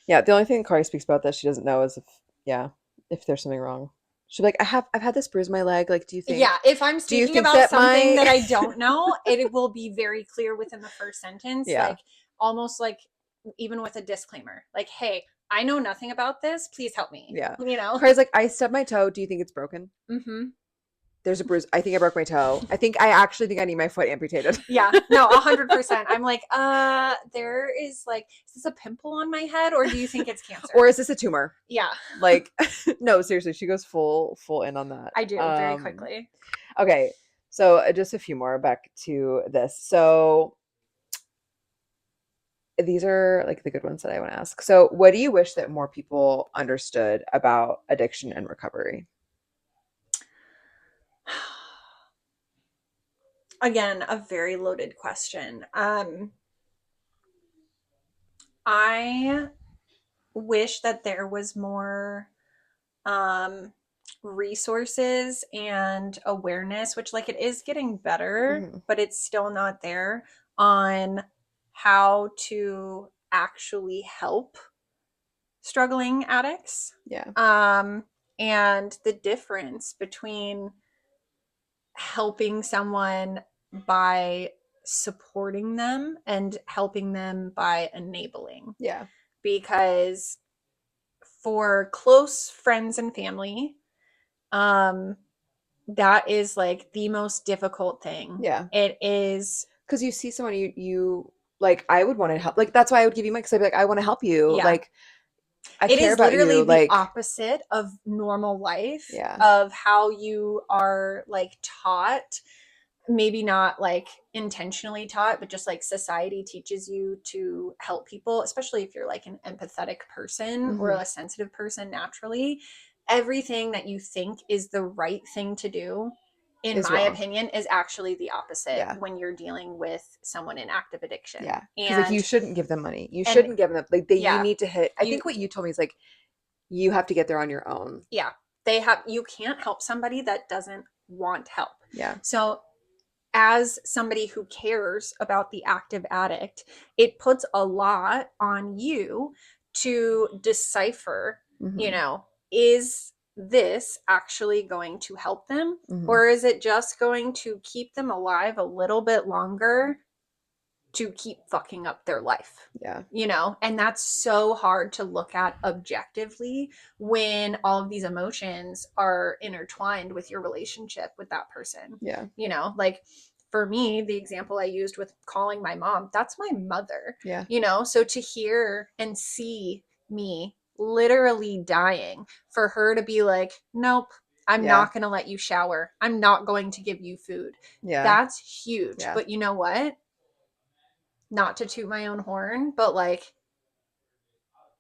yeah. The only thing Kari speaks about that she doesn't know is if, yeah, if there's something wrong. She'll be like, I've had this bruise in my leg. Like, Yeah, if I'm do you speaking think about that something my, that I don't know, it will be very clear within the first sentence, yeah, like almost like even with a disclaimer, like, hey, I know nothing about this. Please help me. yeah. You know? Kari's like, I stubbed my toe. Do you think it's broken? Mm-hmm. There's a bruise. I think I broke my toe. I actually think I need my foot amputated. Yeah, no, 100%. I'm like, there is like, is this a pimple on my head, or do you think it's Or cancer? is this a tumor? Yeah, Like, no, seriously, she goes full in on that. I do very quickly. Okay, so just a few more back to this. So these are like the good ones that I want to ask. So, what do you wish that more people understood about addiction and recovery? Again, a very loaded question. I wish that there was more um resources and awareness, which like it is getting better, Hmm. but it's still not there, on how to actually help struggling addicts, Yeah. um and the difference between helping someone by supporting them and helping them by enabling. Yeah. Because for close friends and family, um, that is like the most difficult thing. Yeah. It is. Because you see someone you like, I would want to help. Like, that's why I would give you my, because I'd be like, I want to help you. Yeah. Like, I It care is about literally you. the Like, opposite of normal life, yeah. of how you are like taught, maybe not like intentionally taught, but just like society teaches you to help people, especially if you're like an empathetic person or Mm-hmm. a sensitive person naturally. Everything that you think is the right thing to do, in Is my wrong. opinion, is actually the opposite Yeah. when you're dealing with someone in active addiction. Yeah. Because like, you And shouldn't give them money. You and shouldn't give them, like, they, you yeah, need to hit. I you think what you told me is like, you have to get there on your own. yeah, they have, you can't help somebody that doesn't want help. Yeah. So as somebody who cares about the active addict, it puts a lot on you to decipher, you Mm-hmm. know, is this actually going to help them? Mm-hmm. Or is it just going to keep them alive a little bit longer to keep fucking up their life? Yeah. And that's so hard to look at objectively when all of these emotions are intertwined with your relationship with that person. Yeah. Like for me, the example I used with calling my mom, that's my mother. Yeah. So to hear and see me literally dying, for her to be like, nope, I'm Yeah. not going to let you shower, I'm not going to give you food, Yeah. that's huge. Yeah. But you know what, not to toot my own horn, but like,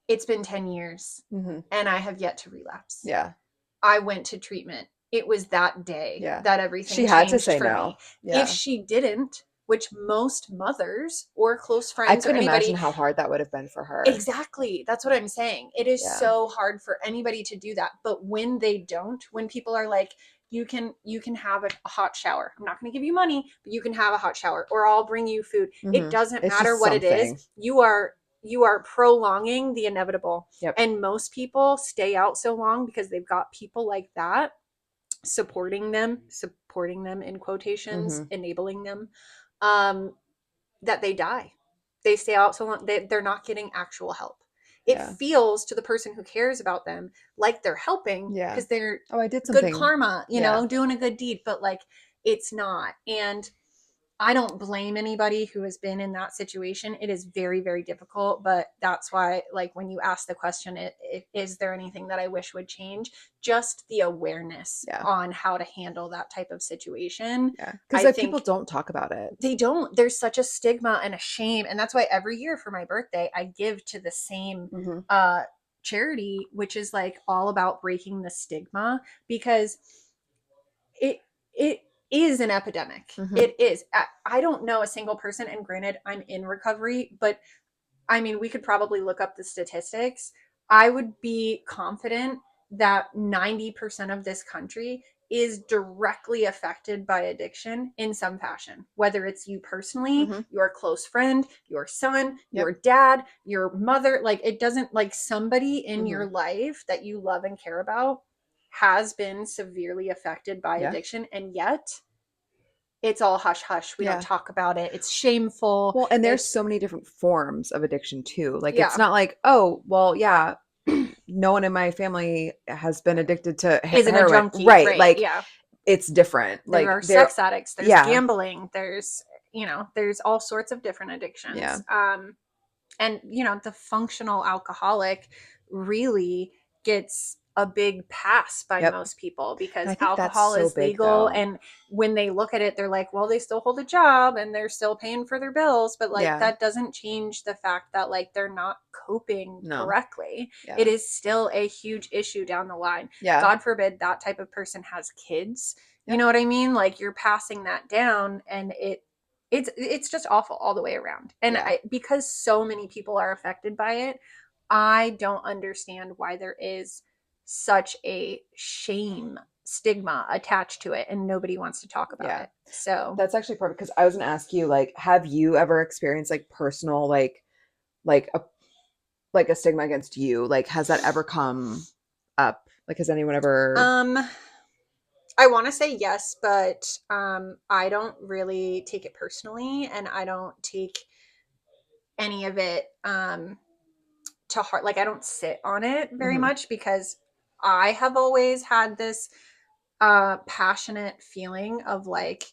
it's been 10 years Mm-hmm. and I have yet to relapse. Yeah. I went to treatment. It was that day Yeah. that She everything had to changed say for no. me. If Yeah. she didn't, which most mothers or close I friends or couldn't imagine anybody, how hard that would have been for her. exactly. That's what I'm saying. It is Yeah. so hard for anybody to do that. But when they don't, when people are like, you can have a hot shower. I'm not going to give you money, but you can have a hot shower or I'll bring you food. It Mm-hmm. doesn't It's matter just what it is. something. You are prolonging the inevitable. Yep. And most people stay out so long because they've got people like that supporting them in quotations, Mm-hmm. enabling them, um, that they die. They stay out so long, they're not getting actual help. It Yeah. feels to the person who cares about them like they're helping Yeah. because they're Oh, I did good something. karma, Yeah. doing a good deed, but like, it's not. And I don't blame anybody who has been in that situation. It is very, very difficult, but that's why, like, when you ask the question, is there anything that I wish would change? Just the awareness Yeah. on how to handle that type of situation. Yeah. Because I like, people think don't talk about it. they don't. There's such a stigma and a shame, and that's why every year for my birthday, I give to the same Mm-hmm. charity, which is like all about breaking the stigma, because it it is an epidemic. Mm-hmm. It is. I don't know a single person, and granted, I'm in recovery, but I mean, we could probably look up the statistics. I would be confident that 90% of this country is directly affected by addiction in some fashion, whether it's you personally, Mm-hmm. your close friend, your son, Yep. your dad, your mother. Like, it doesn't, like, somebody in Mm-hmm. your life that you love and care about has been severely affected by Yeah. addiction. And yet, it's all hush hush. We don't Yeah. talk about it. It's shameful. Well, and there's It's, so many different forms of addiction too. Like, it's yeah, not like, oh, well, yeah, no one in my family has been addicted to isn't a heroin. junkie, Right. right? Like, Yeah. it's different. There Like, are there, sex addicts, there's yeah. gambling, there's all sorts of different Yeah. addictions. And the functional alcoholic really gets a big pass by Yep. most people And because I think that's alcohol so is big legal, though. and when they look at it, they're like, well, they still hold a job and they're still paying for their bills, but like, Yeah. that doesn't change the fact that like, they're not coping No. correctly. Yeah. It is still a huge issue down the line. Yeah. God forbid that type of person has kids. You Yep. know what I mean? Like, you're passing that down, and it's just awful all the way around. And Yeah. because so many people are affected by it, I don't understand why there is such a shame stigma attached to it and nobody wants to talk about Yeah. it. So, That's actually perfect because I was gonna ask you, like, have you ever experienced like personal, like a stigma against you? Like, has that ever come up? Like, has anyone ever? um I want to say yes, but I don't really take it personally, and I don't take any of it to heart. Like I don't sit on it very Mm-hmm. much because I have always had this passionate feeling of like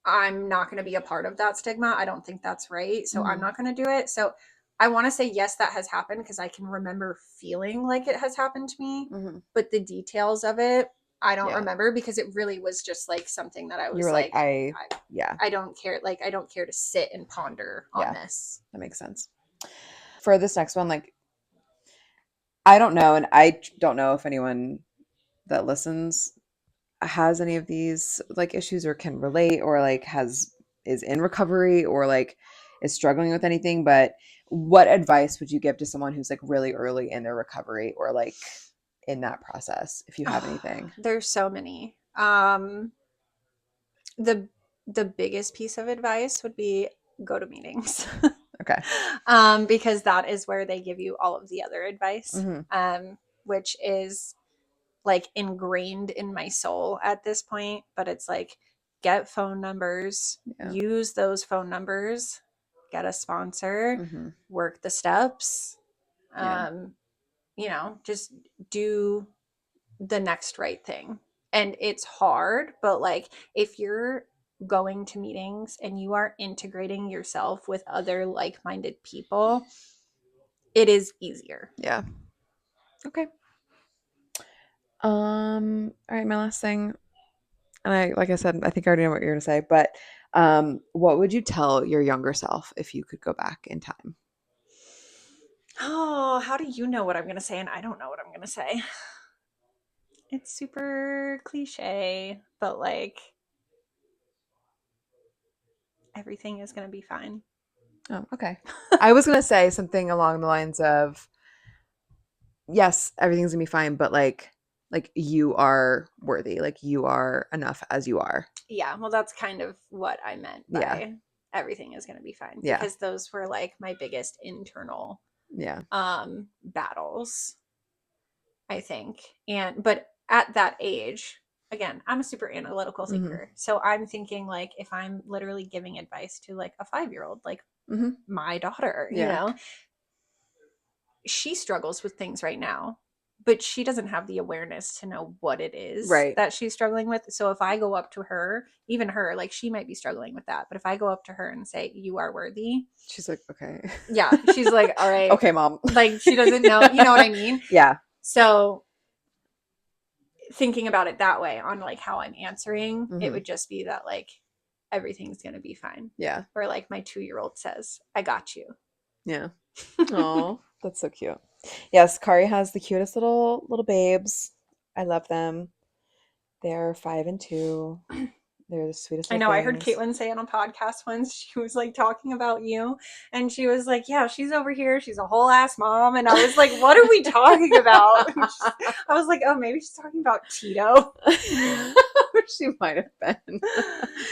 I'm not going to be a part of that stigma. I don't think that's right. So I'm Mm-hmm. not going to do it. So I want to say yes, that has happened because I can remember feeling like it has happened to me, Mm-hmm. but the details of it, I don't Yeah. remember because it really was just like something that I You was were like, like, yeah, I don't care. Like, I don't care to sit and ponder on yeah, this. that makes sense. For this next one, like, I don't know, and I don't know if anyone that listens has any of these like issues or can relate or like is in recovery or like is struggling with anything, but what advice would you give to someone who's like really early in their recovery or like in that process if you have anything? There's so many. The the biggest piece of advice would be go to meetings. Okay. Because that is where they give you all of the other advice, Mm-hmm. which is like ingrained in my soul at this point. But it's like, get phone numbers, Yeah. use those phone numbers, get a sponsor, Mm-hmm. work the steps, Yeah. just do the next right thing. And it's hard, but like if you're going to meetings and you are integrating yourself with other like-minded people, it is easier. Yeah. Okay. All right, my last thing, and like I said, I think I already know what you're gonna say, but what would you tell your younger self if you could go back in time? Oh, how do you know what I'm going to say and I don't know what I'm going to say? It's super cliche, but like everything is going to be fine. Oh, okay. I was gonna say something along the lines of, yes, everything's gonna be fine, but like you are worthy, like you are enough as you are. Yeah, well, that's kind of what I meant Yeah. by everything is going to be fine Yeah. because those were like my biggest internal Yeah. battles, I think. And but at that age, again, I'm a super analytical Mm-hmm. thinker. So I'm thinking like if I'm literally giving advice to like a 5-year-old, like Mm-hmm. my daughter, Yeah. she struggles with things right now, but she doesn't have the awareness to know what it is Right. that she's struggling with. So if I go up to her, even her, like she might be struggling with that, but if I go up to her and say, "You are worthy," She's like, okay. yeah, she's like, "All right." Okay, mom. Like she doesn't know, you know what I mean? Yeah. So thinking about it that way on like how I'm answering, it Mm-hmm. would just be that like everything's going to be fine. Yeah. Or like my 2-year-old says, "I got you." Yeah. Oh, that's so cute. Yes, Kari has the cutest little babes. I love them. They're 5 and 2. They're the sweetest I little know I heard things. Caitlin say it on a podcast once. She was like talking about you, and she was like, "Yeah, she's over here. She's a whole ass mom." And I was like, "What are we talking about?" I was like, "Oh, maybe she's talking about Tito." She might have been.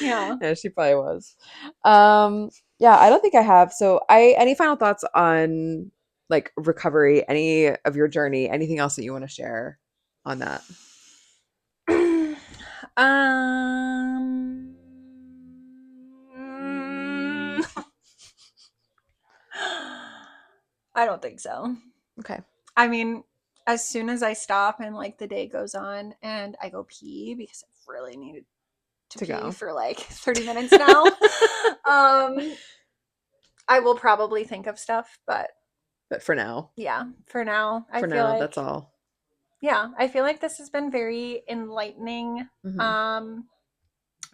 Yeah. Yeah, she probably was. Yeah, I don't think I have. So any final thoughts on like recovery, any of your journey, anything else that you want to share on that? um. I don't think so. Okay. I mean, as soon as I stop and like the day goes on and I go pee because I've really needed to To pee go. for like 30 minutes now, I will probably think of stuff, but But for now, yeah, for now, that's all. I feel like this has been very enlightening Hmm. um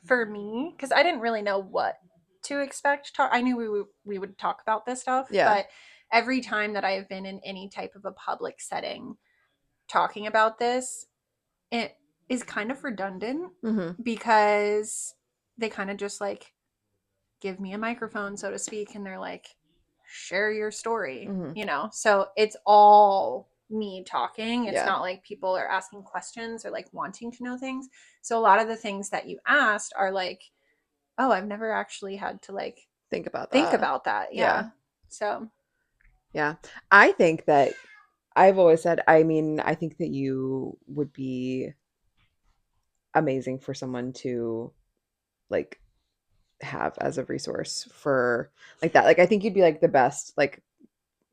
for me because I didn't really know what to expect. I knew we would talk about this stuff, Yeah. but every time that I have been in any type of a public setting talking about this, it is kind of redundant Hmm. because they kind of just like give me a microphone, so to speak, and they're like, share your story, Hmm. So it's all me talking. It's Yeah. not like people are asking questions or like wanting to know things. So a lot of the things that you asked are like, oh, I've never actually had to like Think about think that. about that. Yeah. Yeah. So Yeah. I think that I've always said, I mean, I think that you would be amazing for someone to like have as a resource for like that. Like I think you'd be like the best like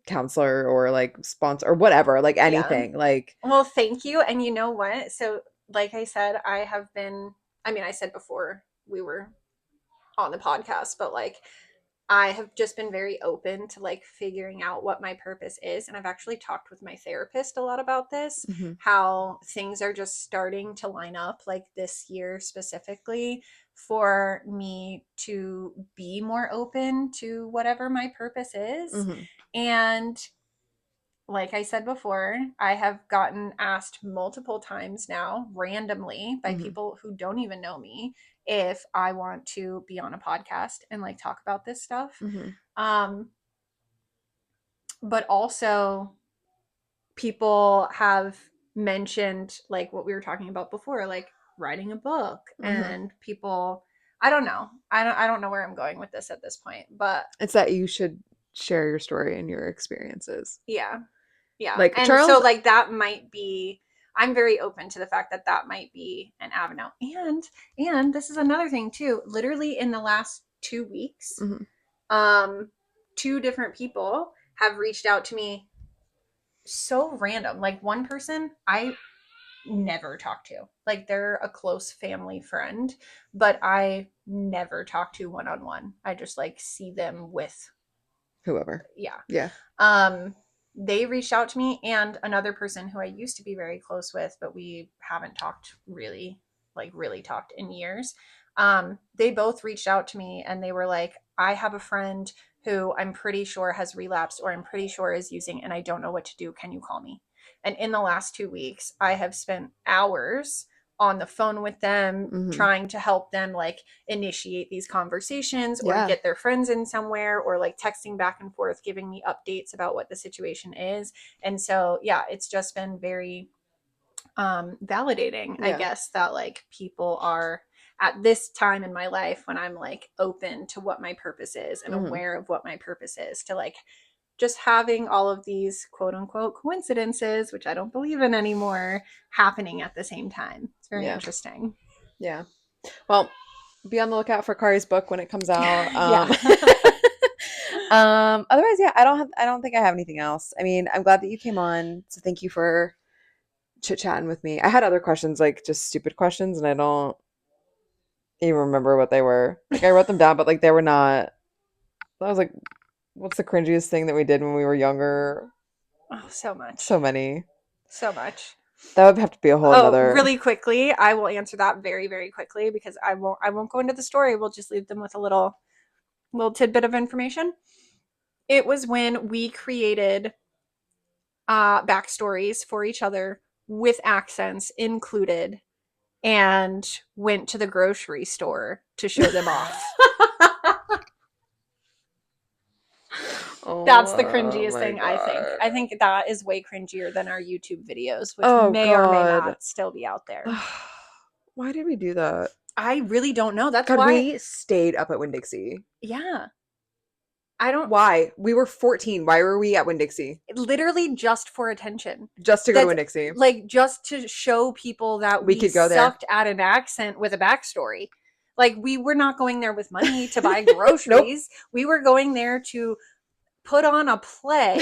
counselor or like sponsor or whatever, like Yeah. anything. Like Well, thank you. And you know what? So, like I said, I mean, I said before we were on the podcast, but like, I have just been very open to like figuring out what my purpose is. And I've actually talked with my therapist a lot about this, mhm, how things are just starting to line up, like this year specifically, for me to be more open to whatever my purpose is. mhm, And like I said before, I have gotten asked multiple times now, randomly, by mhm, people who don't even know me, if I want to be on a podcast and like talk about this stuff. mhm, Um, but also, people have mentioned like what we were talking about before, like writing a book, mhm. and people, I don't know. I don't know where I'm going with this at this point, but It's that you should share your story and your experiences. yeah. Yeah. Like And so Charles, like that might be, I'm very open to the fact that that might be an avenue. And this is another thing too. Literally in the last 2 weeks, mhm, um two different people have reached out to me, so random. Like one person I never talk to. Like they're a close family friend, but I never talk to one on one. I just like see them with, whoever. yeah. Yeah. Um, they reached out to me, and another person who I used to be very close with, but we haven't talked really, like really talked in years. They both reached out to me and they were like, I have a friend who I'm pretty sure has relapsed, or I'm pretty sure is using, and I don't know what to do. Can you call me? And in the last 2 weeks, I have spent hours on the phone with them, Mhm. trying to help them like initiate these conversations or Yeah. get their friends in somewhere, or like texting back and forth giving me updates about what the situation is. And so yeah, it's just been very validating, I Yeah. guess, that like people are at this time in my life when I'm like open to what my purpose is and Mhm. aware of what my purpose is, to like just having all of these quote unquote coincidences, which I don't believe in anymore, happening at the same time. It's very Yeah. interesting. Yeah. Well, be on the lookout for Kari's book when it comes out. Yeah. Otherwise, yeah, I don't think I have anything else. I mean, I'm glad that you came on. So thank you for chit-chatting with me. I had other questions, like just stupid questions, and I don't even remember what they were. Like I wrote them down, but like they were not. I was like, what's the cringiest thing that we did when we were younger? Oh, so much. So many. So much. That would have to be a whole Oh, another. really quickly, I will answer that very, very quickly because I won't go into the story. We'll just leave them with a little tidbit of information. It was when we created backstories for each other with accents included, and went to the grocery store to show them off. That's the Oh cringiest my thing, I think. God. I think that is way cringier than our YouTube videos, which Oh may or may God. not still be out there. Why did we do that? I really don't know. That's God, why, we stayed up at Winn-Dixie. yeah. I don't, Why? We were 14. Why were we at Winn-Dixie? literally just for attention. Just to go to That's Winn-Dixie. like just to show people that We we could go there. sucked at an accent with a backstory. Like we were not going there with money to buy Nope. groceries. We were going there to put on a play,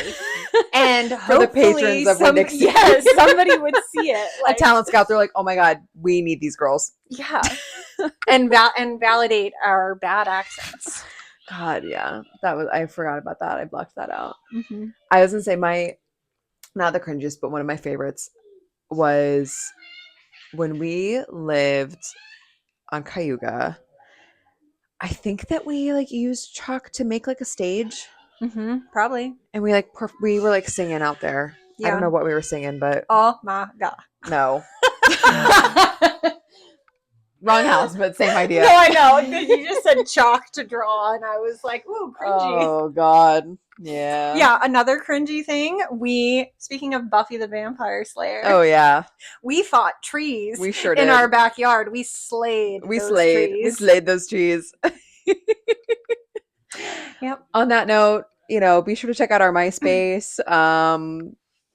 and For the patrons hopefully of Winn-Dixie. yes, somebody would see it. A Like talent scout, they're like, oh my God, we need these girls. yeah. And validate our bad accents. God, yeah. That was, I forgot about that. I blocked that out. Mm-hmm. I was gonna say not the cringiest, but one of my favorites was when we lived on Cayuga. I think that we like used chalk to make like a stage, Mm-hmm. Probably. and we were like singing out there. I don't Yeah. know what we were singing, but Oh my god. no. Wrong house, but same idea. No, I know. You just said chalk to draw, and I was like, ooh, cringy. Oh God. Yeah. Yeah, another cringy thing. Speaking of Buffy the Vampire Slayer, Oh yeah. we fought trees We sure in did. our backyard. We slayed We those slayed. trees. We slayed those trees. Yep. On that note, be sure to check out our MySpace.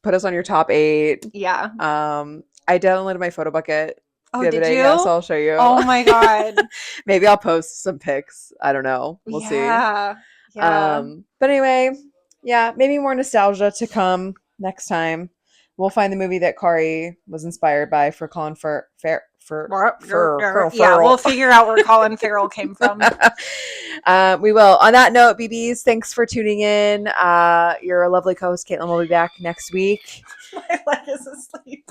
Put us on your top 8. Yeah. I downloaded my photo bucket Oh, the other did day. Yeah, you? so I'll show you. Oh my God. Maybe I'll post some pics. I don't know. We'll see. Yeah. Yeah. But anyway, yeah, maybe more nostalgia to come next time. We'll find the movie that Kari was inspired by for Colin Yeah, we'll Farrell. figure out where Colin Farrell came from. We will. On that note, BBs, thanks for tuning in. You're a lovely co-host. Caitlin will be back next week. My leg is asleep.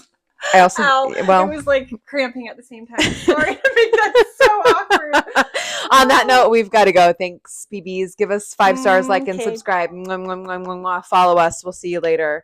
I also, Ow. well, It was like cramping at the same time. Sorry to make that so awkward. On that note, we've got to go. Thanks, BBs. Give us 5 stars, like, and Okay. subscribe. Mwah, mwah, mwah, mwah, mwah. Follow us. We'll see you later.